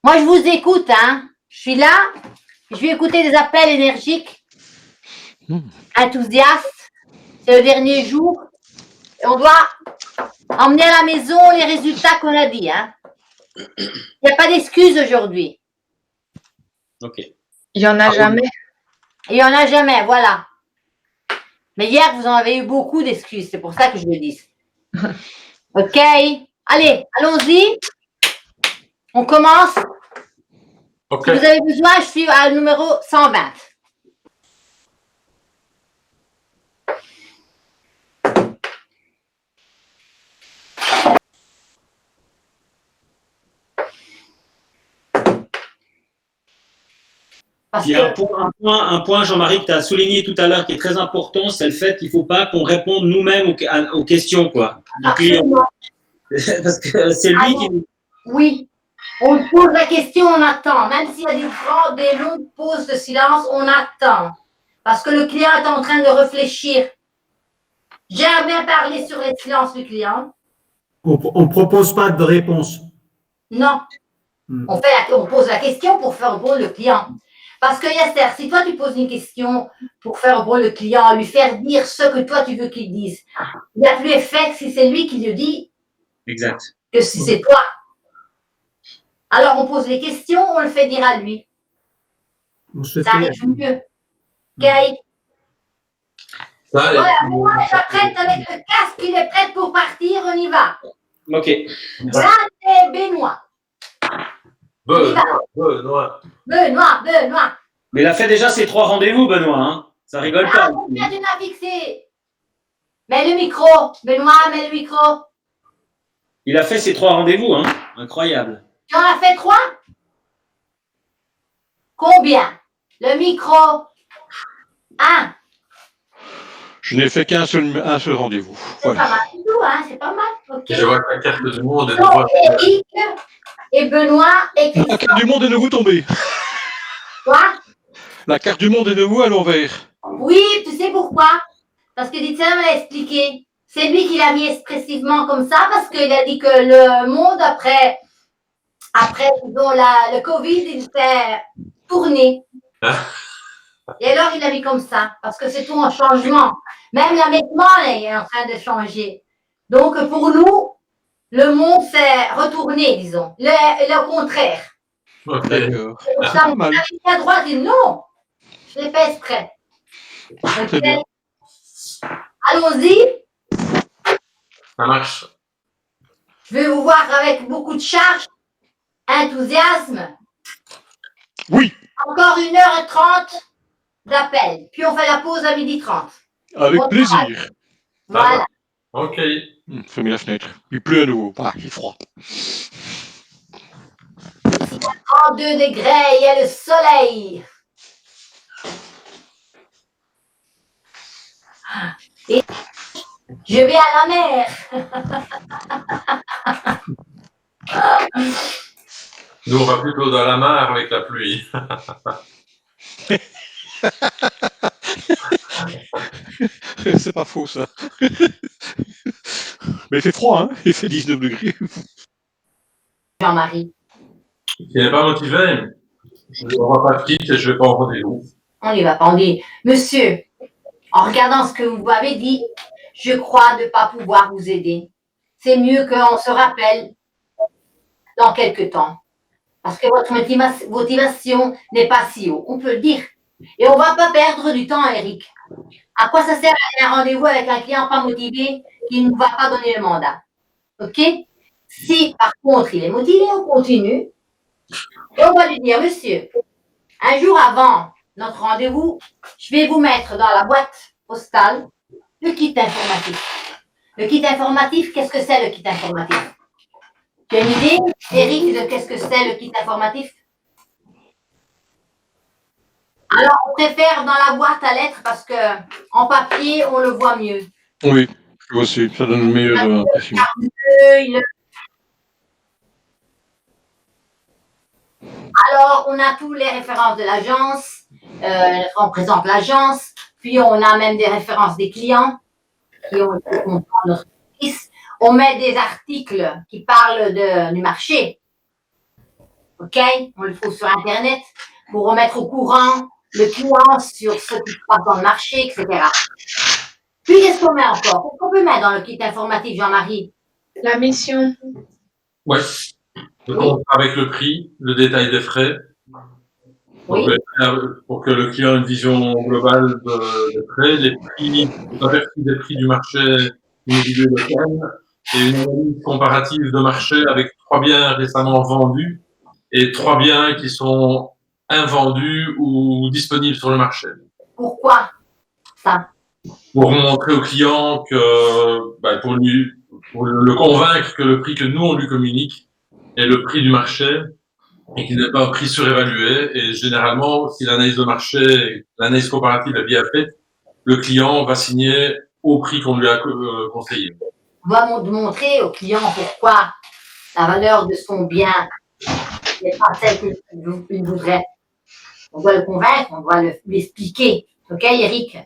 Moi, je vous écoute, hein. Je suis là. Je vais écouter des appels énergiques, enthousiastes. C'est le dernier jour. Et on doit emmener à la maison les résultats qu'on a dit, hein. Il n'y a pas d'excuses aujourd'hui. Ok. Il y en a jamais. Il n'y en a jamais, voilà. Mais hier, vous en avez eu beaucoup d'excuses. C'est pour ça que je le dis. OK? Allez, allons-y. On commence. Ok. Si vous avez besoin, je suis à numéro 120. Parce Il y a que, un point, Jean-Marie, que tu as souligné tout à l'heure qui est très important, c'est le fait qu'il ne faut pas qu'on réponde nous-mêmes aux questions, quoi, du client. absolument. Parce que c'est lui qui nous. Oui. On pose la question, on attend. Même s'il y a des longues pauses de silence, on attend. Parce que le client est en train de réfléchir. Jamais parler sur les silences du client. On ne propose pas de réponse. Non. On pose la question pour faire répondre le client. Parce que Yasser, si toi tu poses une question pour faire répondre le client, lui faire dire ce que toi tu veux qu'il dise, il n'y a plus effet que si c'est lui qui le dit Exact. que si c'est toi. Alors on pose les questions, on le fait dire à lui. On se Ça fait. arrive mieux. OK? Voilà, moi je suis prête avec le casque, il est prêt pour partir, on y va. Ok. Là, c'est Benoît. Benoît. Benoît. Mais il a fait déjà ses 3 rendez-vous, Benoît. Hein. Ça rigole Ah, pas. combien tu m'as fixé? Mets le micro. Benoît, mets le micro. Il a fait ses 3 rendez-vous. Hein. Incroyable. Tu en as fait 3? Combien? Le micro. 1. Je n'ai fait qu'un seul rendez-vous. C'est Voilà. pas mal du tout, hein? C'est pas mal. OK. Je vois la carte du monde et Donc, Eric et Benoît et La Christophe. carte du monde est de vous tomber. Quoi? La carte du monde est de vous à l'envers. Oui, tu sais pourquoi? Parce que Ditsen m'a expliqué. C'est lui qui l'a mis expressivement comme ça parce qu'il a dit que le monde, après disons, le Covid, il s'est tourné. Et alors, il l'a mis comme ça parce que c'est tout un changement. Même l'aménagement est en train de changer. Donc, pour nous, le monde s'est retourné, disons. Le contraire. Ok. D'accord. C'est pour C'est ça pas mal. que à droite dit non, je l'ai fait exprès. C'est bien. Allons-y. Ça marche. Je vais vous voir avec beaucoup de charge, enthousiasme. Oui, Encore 1h30 d'appel. Puis on fait la pause à 12h30. avec Bon plaisir. Voilà. Ok. Fermez la fenêtre. Il pleut à nouveau. Ah, il est froid. 32 degrés, il y a le soleil. Et je vais à la mer. Nous, on va plutôt dans la mare avec la pluie. C'est pas faux, ça. Mais il fait froid, hein. Il fait 19 degrés. Jean-Marie, S'il n'est pas motivé, je ne vois pas de quitte et je vais pas en rendez-vous. on n'y va pas. On dit, monsieur, en regardant ce que vous m'avez dit, je crois ne pas pouvoir vous aider. C'est mieux qu'on se rappelle dans quelques temps. Parce que votre motivation n'est pas si haut. On peut le dire. Et on ne va pas perdre du temps, Eric. À quoi ça sert d'aller à un rendez-vous avec un client pas motivé qui ne va pas donner le mandat? OK? Si, par contre, il est motivé, on continue. Et on va lui dire, monsieur, un jour avant notre rendez-vous, je vais vous mettre dans la boîte postale le kit informatif. Le kit informatif, qu'est-ce que c'est le kit informatif? Tu as une idée, Eric, de qu'est-ce que c'est le kit informatif? Alors, on préfère dans la boîte à lettres parce que en papier, on le voit mieux. Oui, je vois aussi. Ça donne une meilleure impression. Alors, on a toutes les références de l'agence, on présente l'agence, puis on a même des références des clients qui ont été contents de notre service. on met des articles qui parlent du marché. OK? On le trouve sur Internet pour remettre au courant le client sur ce qui se passe dans le marché, etc. Puis, qu'est-ce qu'on met encore? Qu'est-ce qu'on peut mettre dans le kit informatif, Jean-Marie? La mission. Ouais. Le compte avec le prix, le détail des frais. Oui. Pour que le client ait une vision globale des frais, les prix, des prix du marché immobilier local et une analyse comparative de marché avec 3 biens récemment vendus et 3 biens qui sont invendus ou disponibles sur le marché. Pourquoi ça? Pour montrer au client que, pour le convaincre que le prix que nous on lui communique est le prix du marché et qu'il n'est pas un prix surévalué. Et généralement, si l'analyse de marché, l'analyse comparative est bien faite, le client va signer au prix qu'on lui a conseillé. On va montrer au client pourquoi la valeur de son bien n'est pas celle qu'il voudrait. On doit le convaincre, on doit lui expliquer. OK, Eric?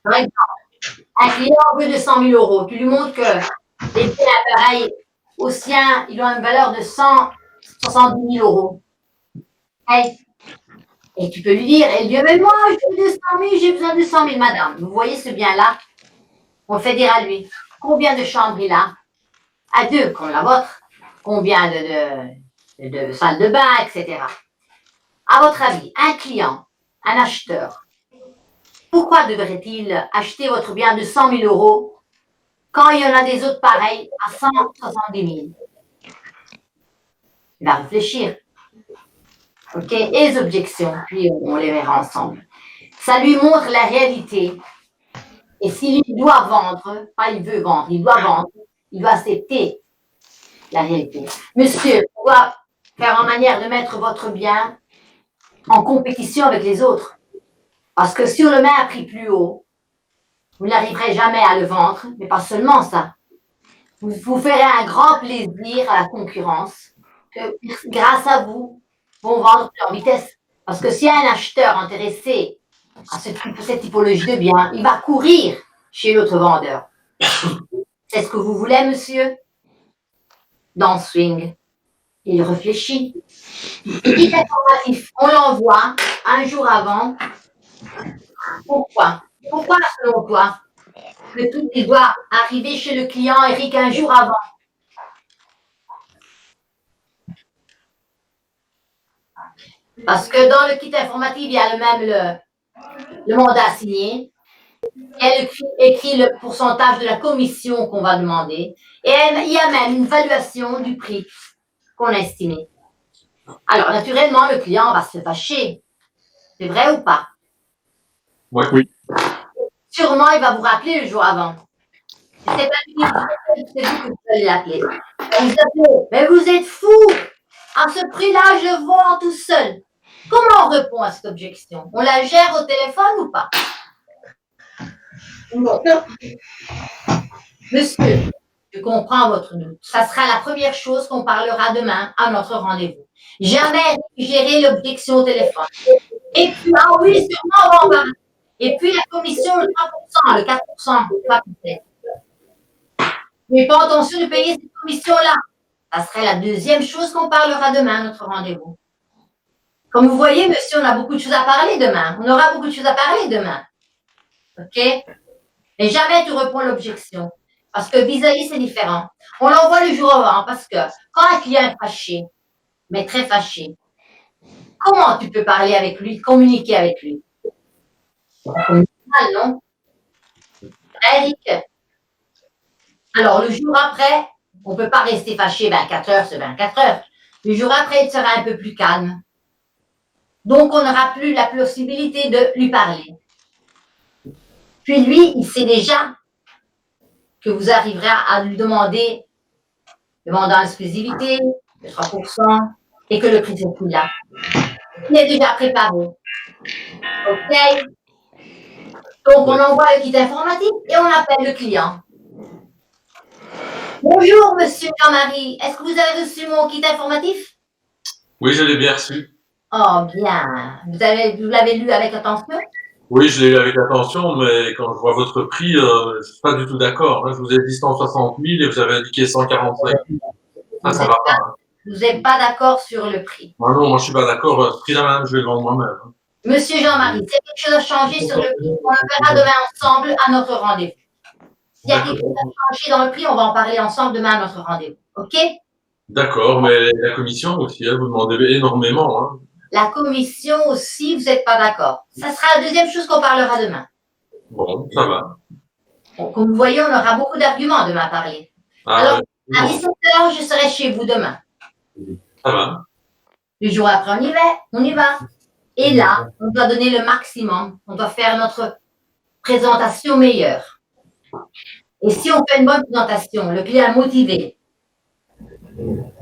Par exemple, un client veut 200 000 euros. Tu lui montres que les biens pareils au sien, ils ont une valeur de 170 000 euros. Hey. Et tu peux lui dire, elle dit, mais moi, je veux 200 000, j'ai besoin de 200 000, madame. Vous voyez ce bien-là? On fait dire à lui, combien de chambres il a? À 2, comme la vôtre. Combien de salles de bain, etc. À votre avis, un client, un acheteur, pourquoi devrait-il acheter votre bien de 100 000 euros quand il y en a des autres pareils à 170 000? Il va réfléchir. OK? Et les objections, puis on les verra ensemble. Ça lui montre la réalité. Et s'il doit vendre, pas il veut vendre, il doit vendre, il doit accepter la réalité. Monsieur, on doit faire en manière de mettre votre bien en compétition avec les autres. Parce que si on le met à prix plus haut, vous n'arriverez jamais à le vendre, mais pas seulement ça. Vous ferez un grand plaisir à la concurrence, que grâce à vous, vont vendre leur vitesse. Parce que s'il y a un acheteur intéressé à cette typologie de biens, il va courir chez l'autre vendeur. C'est ce que vous voulez, monsieur? Dans Swing, il réfléchit. Il est informatif. On l'envoie un jour avant. Pourquoi? Pourquoi, selon toi, que tout doit arriver chez le client, Eric, un jour avant? Parce que dans le kit informatif, il y a le mandat signé. Elle écrit le pourcentage de la commission qu'on va demander. Et il y a même une évaluation du prix qu'on a estimé. Alors, naturellement, le client va se fâcher. C'est vrai ou pas? Ouais. Oui. Sûrement, il va vous rappeler le jour avant. C'est pas lui, c'est vous que vous allez l'appeler. Mais vous êtes fou! À ce prix-là, je vends tout seul. Comment on répond à cette objection? On la gère au téléphone ou pas? Non. Monsieur, je comprends votre doute. Ça sera la première chose qu'on parlera demain à notre rendez-vous. Jamais gérer l'objection au téléphone. Et puis, ah oui, sûrement, on va en parler. Et puis, la commission, le 3%, le 4%, pas peut-être. Mais pas intention de payer cette commission-là. Ça serait la deuxième chose qu'on parlera demain à notre rendez-vous. Comme vous voyez, monsieur, on a beaucoup de choses à parler demain. On aura beaucoup de choses à parler demain. OK? Mais jamais tu réponds à l'objection. Parce que vis-à-vis, c'est différent. On l'envoie le jour avant parce que quand un client est fâché, mais très fâché, comment tu peux parler avec lui, communiquer avec lui? Mal, non? Eric? Alors, le jour après, on ne peut pas rester fâché 24 heures, c'est 24 heures. Le jour après, il sera un peu plus calme. Donc, on n'aura plus la possibilité de lui parler. Puis lui, il sait déjà que vous arriverez à lui demander le mandat d'exclusivité, le 3%, et que le prix n'est plus là. Il est déjà préparé. OK? Donc, on envoie le kit informatique et on appelle le client. Bonjour, monsieur Jean-Marie. Est-ce que vous avez reçu mon kit informatif? Oui, je l'ai bien reçu. Oh, bien. Vous l'avez lu avec attention? Oui, je l'ai lu avec attention, mais quand je vois votre prix, je suis pas du tout d'accord. Là, je vous ai dit 160 000 et vous avez indiqué 145 000. Ça va pas. Hein. Vous n'êtes pas d'accord sur le prix. Ah non, moi, je suis pas d'accord. Ce prix-là, madame, je vais le vendre moi-même. Hein. Monsieur Jean-Marie, si quelque chose a changé sur le prix, on le verra demain ensemble à notre rendez-vous. S'il y a quelque chose à changer dans le prix, on va en parler ensemble demain à notre rendez-vous. OK? D'accord, mais la commission aussi, hein, vous demandez énormément. Hein. La commission aussi, vous n'êtes pas d'accord. Ça sera la deuxième chose qu'on parlera demain. Bon, ça va. Bon, comme vous voyez, on aura beaucoup d'arguments demain à parler. Ah, Alors, à 17h, je serai chez vous demain. ça va. Le jour après, on y va. Et là, on doit donner le maximum. On doit faire notre présentation meilleure. Et si on fait une bonne présentation, le client est motivé,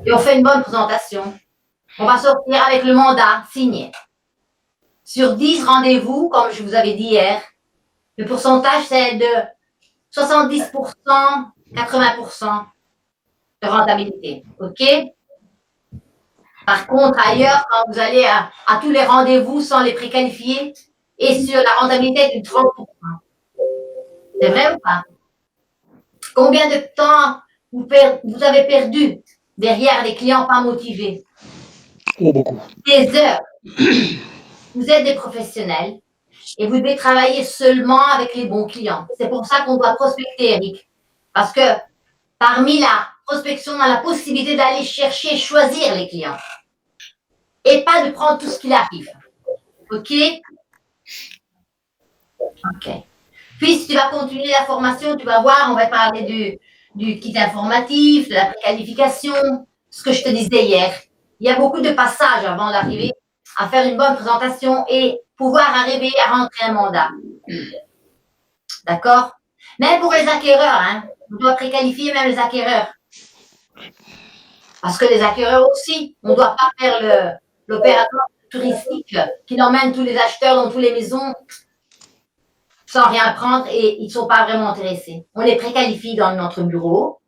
et on fait une bonne présentation, on va sortir avec le mandat signé. Sur 10 rendez-vous, comme je vous avais dit hier, le pourcentage, c'est de 70%, 80% de rentabilité. OK? Par contre, ailleurs, quand vous allez à tous les rendez-vous sans les préqualifier, et sur la rentabilité de 30%. C'est vrai ou pas? Combien de temps vous avez perdu derrière les clients pas motivés? Oh, beaucoup. Des heures. Vous êtes des professionnels et vous devez travailler seulement avec les bons clients. C'est pour ça qu'on doit prospecter, Eric. Parce que parmi la prospection, on a la possibilité d'aller chercher, choisir les clients. Et pas de prendre tout ce qu'il arrive. OK? OK. Puis, si tu vas continuer la formation, tu vas voir, on va parler du kit informatif, de la préqualification, ce que je te disais hier. Il y a beaucoup de passages avant d'arriver à faire une bonne présentation et pouvoir arriver à rentrer un mandat. D'accord? Même pour les acquéreurs, hein, on doit préqualifier même les acquéreurs. Parce que les acquéreurs aussi, on ne doit pas faire l'opérateur touristique qui emmène tous les acheteurs dans toutes les maisons sans rien prendre et ils ne sont pas vraiment intéressés. On les préqualifie dans notre bureau.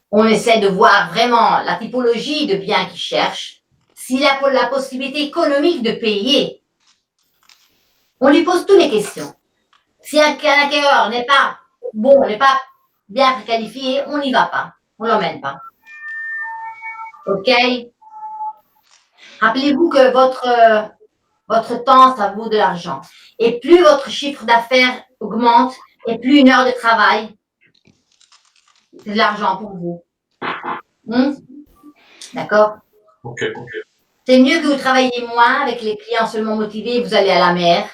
On essaie de voir vraiment la typologie de biens qu'ils cherchent. S'il a la possibilité économique de payer, on lui pose toutes les questions. Si un acquéreur n'est pas bon, n'est pas bien préqualifié, on n'y va pas. On ne l'emmène pas. OK? Rappelez-vous que votre temps, ça vaut de l'argent. Et plus votre chiffre d'affaires augmente, et plus une heure de travail, c'est de l'argent pour vous. D'accord? OK. C'est mieux que vous travailliez moins avec les clients seulement motivés, vous allez à la mer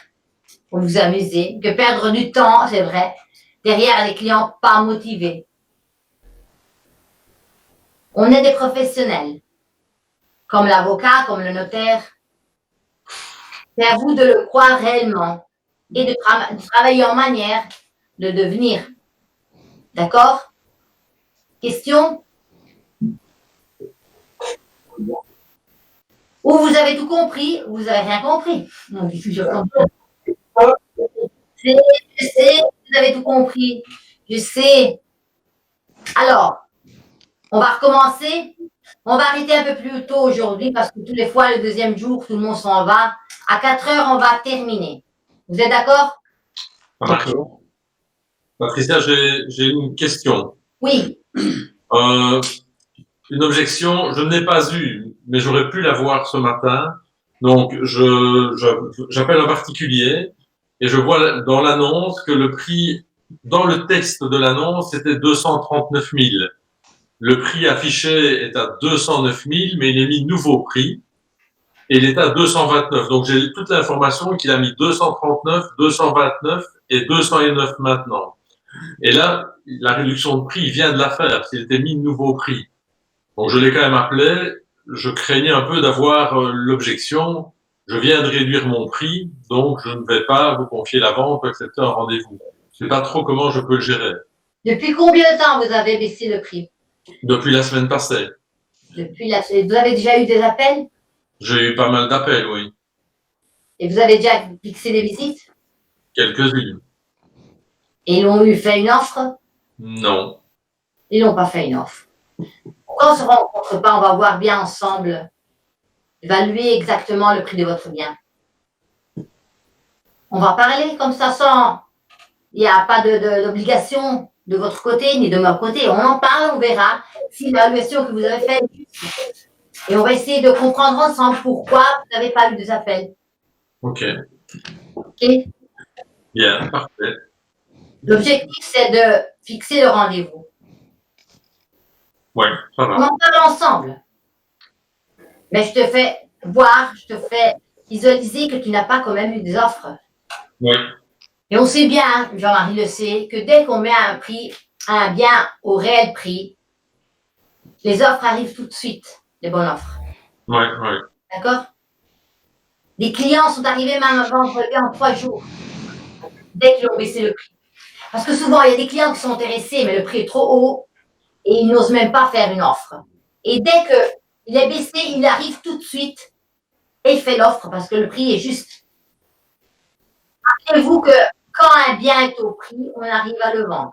pour vous amuser, que perdre du temps, c'est vrai, derrière les clients pas motivés. On est des professionnels, comme l'avocat, comme le notaire. C'est à vous de le croire réellement et de travailler en manière de devenir. D'accord? Question? Ou vous avez tout compris, ou vous n'avez rien compris. Non, je sais, vous avez tout compris. Je sais. Alors, on va recommencer. On va arrêter un peu plus tôt aujourd'hui parce que tous les fois, le deuxième jour, tout le monde s'en va. À 4 heures, on va terminer. Vous êtes d'accord? D'accord. Patricia, j'ai une question. Oui. Une objection, je ne l'ai pas eue, mais j'aurais pu la voir ce matin. Donc, j'appelle un particulier et je vois dans l'annonce que le prix, dans le texte de l'annonce, c'était 239 000. Le prix affiché est à 209 000, mais il est mis nouveau prix et il est à 229. Donc, j'ai toute l'information qu'il a mis 239, 229 et 209 maintenant. Et là, la réduction de prix vient de la faire, s'il était mis nouveau prix. Donc, je l'ai quand même appelé. Je craignais un peu d'avoir l'objection. Je viens de réduire mon prix, donc je ne vais pas vous confier la vente ou accepter un rendez-vous. Je ne sais pas trop comment je peux le gérer. Depuis combien de temps vous avez baissé le prix? Depuis la semaine passée. Vous avez déjà eu des appels? J'ai eu pas mal d'appels, oui. Et vous avez déjà fixé des visites? Quelques-unes. Et ils ont fait une offre? Non. Ils n'ont pas fait une offre. Pourquoi on ne se rencontre pas? On va voir bien ensemble, évaluer exactement le prix de votre bien. On va parler comme ça sans. Il n'y a pas d'obligation de votre côté ni de mon côté. On en parle, on verra si l'évaluation que vous avez faite est juste. Et on va essayer de comprendre ensemble pourquoi vous n'avez pas eu des appels. Ok, OK? bien, parfait. L'objectif, c'est de fixer le rendez-vous. Ouais, ça On va. en parle ensemble. Mais je te fais voir, je te fais visualiser que tu n'as pas quand même eu des offres. Oui, Et on sait bien, Jean-Marie le sait, que dès qu'on met un bien au réel prix, les offres arrivent tout de suite, les bonnes offres. oui. D'accord? Les clients sont arrivés même à vendre le bien en 3 jours, dès qu'ils ont baissé le prix. Parce que souvent, il y a des clients qui sont intéressés, mais le prix est trop haut et ils n'osent même pas faire une offre. Et dès qu'il est baissé, il arrive tout de suite et il fait l'offre parce que le prix est juste. Rappelez-vous que quand un bien est au prix, on arrive à le vendre.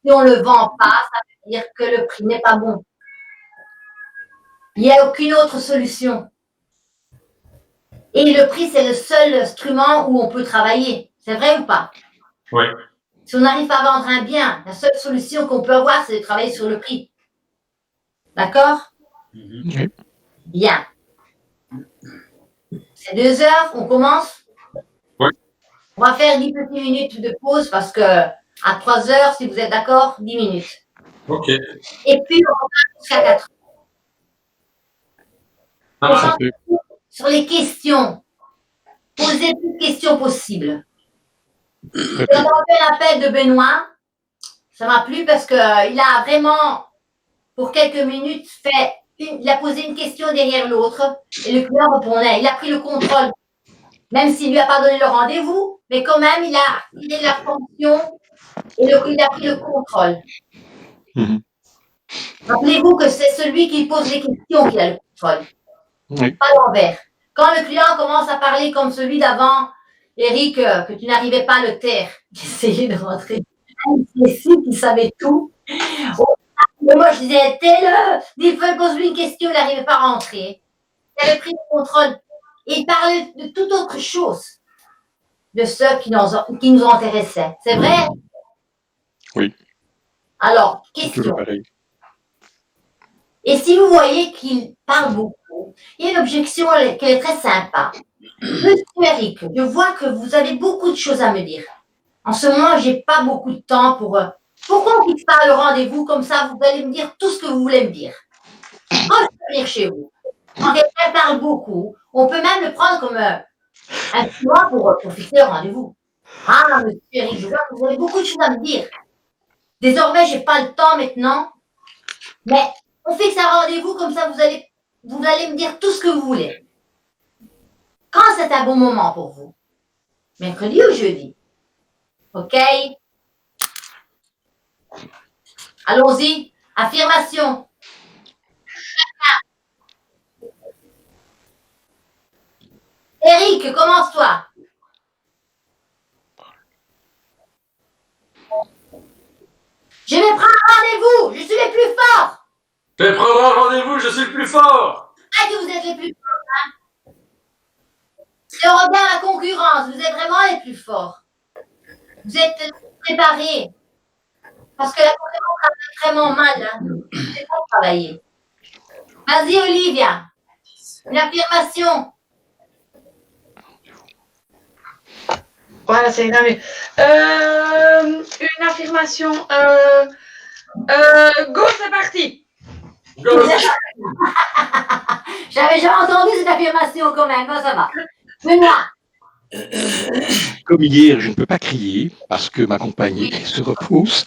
Si on ne le vend pas, ça veut dire que le prix n'est pas bon. Il n'y a aucune autre solution. Et le prix, c'est le seul instrument où on peut travailler. C'est vrai ou pas? Oui. Si on n'arrive pas à vendre un bien, la seule solution qu'on peut avoir, c'est de travailler sur le prix. D'accord? Oui. Bien. C'est 2 heures, on commence? Oui. On va faire 10 petites minutes de pause parce que à 3 heures, si vous êtes d'accord, 10 minutes. Ok. Et puis, on va jusqu'à 4 heures. Ça On va. va sur les questions. Posez toutes les questions possibles. J'ai entendu un appel de Benoît. Ça m'a plu parce qu'il a vraiment, pour quelques minutes, il a posé une question derrière l'autre et le client répondait. Il a pris le contrôle. Même s'il ne lui a pas donné le rendez-vous, mais quand même, il a tiré la fonction et il a pris le contrôle. Mhm. Rappelez-vous que c'est celui qui pose les questions qui a le contrôle. Oui. Pas l'envers. Quand le client commence à parler comme celui d'avant, Eric, que tu n'arrivais pas à le taire, qui essayait de rentrer, qui savait tout. Moi, je disais, il pose-lui une question, il n'arrivait pas à rentrer. Il avait pris le contrôle. Il parlait de toute autre chose, de ceux qui nous intéressaient. C'est vrai? Oui. Alors, Toujours question. pareil. Et si vous voyez qu'il parle beaucoup, il y a une objection qui est très sympa. Monsieur Eric, je vois que vous avez beaucoup de choses à me dire. En ce moment, je n'ai pas beaucoup de temps pour... Pourquoi on ne fixe pas le rendez-vous comme ça, vous allez me dire tout ce que vous voulez me dire. Quand je peux venir chez vous, quand quelqu'un parle beaucoup, on peut même le prendre comme un mois pour fixer le rendez-vous. Ah, monsieur Eric, je vois que vous avez beaucoup de choses à me dire. Désormais, je n'ai pas le temps maintenant, mais on fixe un rendez-vous comme ça, vous allez me dire tout ce que vous voulez. Quand c'est un bon moment pour vous? Mercredi ou jeudi? OK? Allons-y. Affirmation. Eric, commence-toi. Je vais prendre un rendez-vous. Je suis les plus forts. Je vais prendre un rendez-vous, je suis le plus fort. Ah, que vous êtes les plus forts, hein? Si on regarde la concurrence, vous êtes vraiment les plus forts. Vous êtes préparés. Parce que la concurrence travaille vraiment mal. Hein. C'est pour travailler. Vas-y, Olivia. Une affirmation. Voilà, c'est grave. Une affirmation. Go, c'est parti. Go. J'avais jamais entendu cette affirmation quand même. Bon, ça va. Benoît. Comme hier, je ne peux pas crier parce que ma compagne se repose.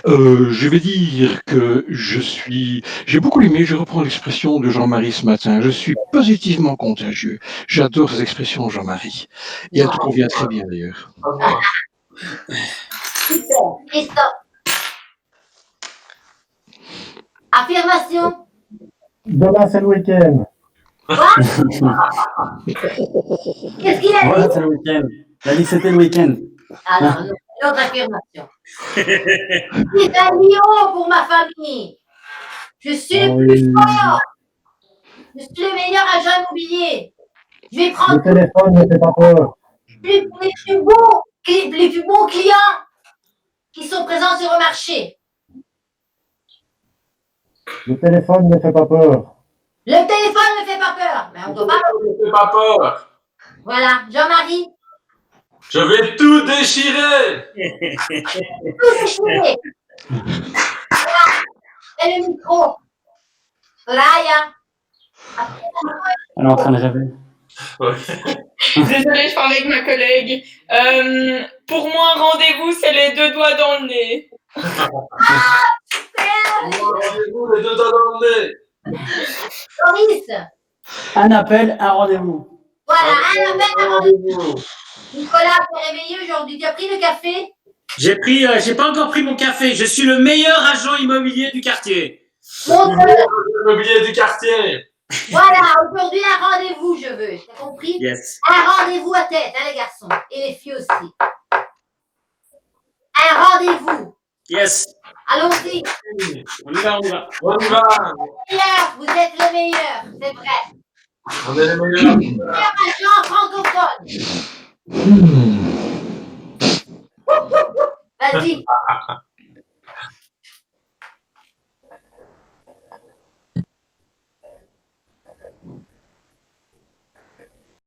Je vais dire que j'ai beaucoup aimé, je reprends l'expression de Jean-Marie ce matin, je suis positivement contagieux. J'adore ces expressions, Jean-Marie. Et elle te convient très bien d'ailleurs. Super. Christophe. Affirmation. Demain, c'est le week-end. Qu'est-ce qu'il a Voilà, dit? c'est le week-end. Il a dit que c'était le week-end. Alors, une autre affirmation. C'est un lion pour ma famille. Je suis le plus fort. Je suis le meilleur agent immobilier. Je vais Le prendre. téléphone ne fait pas peur. les plus bons clients qui sont présents sur le marché. Le téléphone ne fait pas peur. Le téléphone ne fait pas peur. Mais on doit pas. Ne fais pas peur. Voilà, Jean-Marie. Je vais tout déchirer. Tout déchiré. Voilà. Et le micro. Raya. Elle est en train de rêver. Désolée, je parlais avec ma collègue. Pour moi, un rendez-vous, c'est les 2 doigts dans le nez. Rendez-vous les 2 doigts dans le nez. Doris. Un appel, un rendez-vous. Voilà, un appel à rendez-vous. Nicolas, t'es réveillé aujourd'hui. Tu as pris le café? J'ai pas encore pris mon café. Je suis le meilleur agent immobilier du quartier. L'immobilier du quartier. Voilà, aujourd'hui, un rendez-vous, je veux. T'as compris? Yes. Un rendez-vous à tête, hein, les garçons. Et les filles aussi. Un rendez-vous. Yes. Allons-y. On y va, on y va. On y va. Meilleur, vous êtes le meilleur. C'est vrai. On est les meilleurs. Meilleur agent francophone. Vas-y.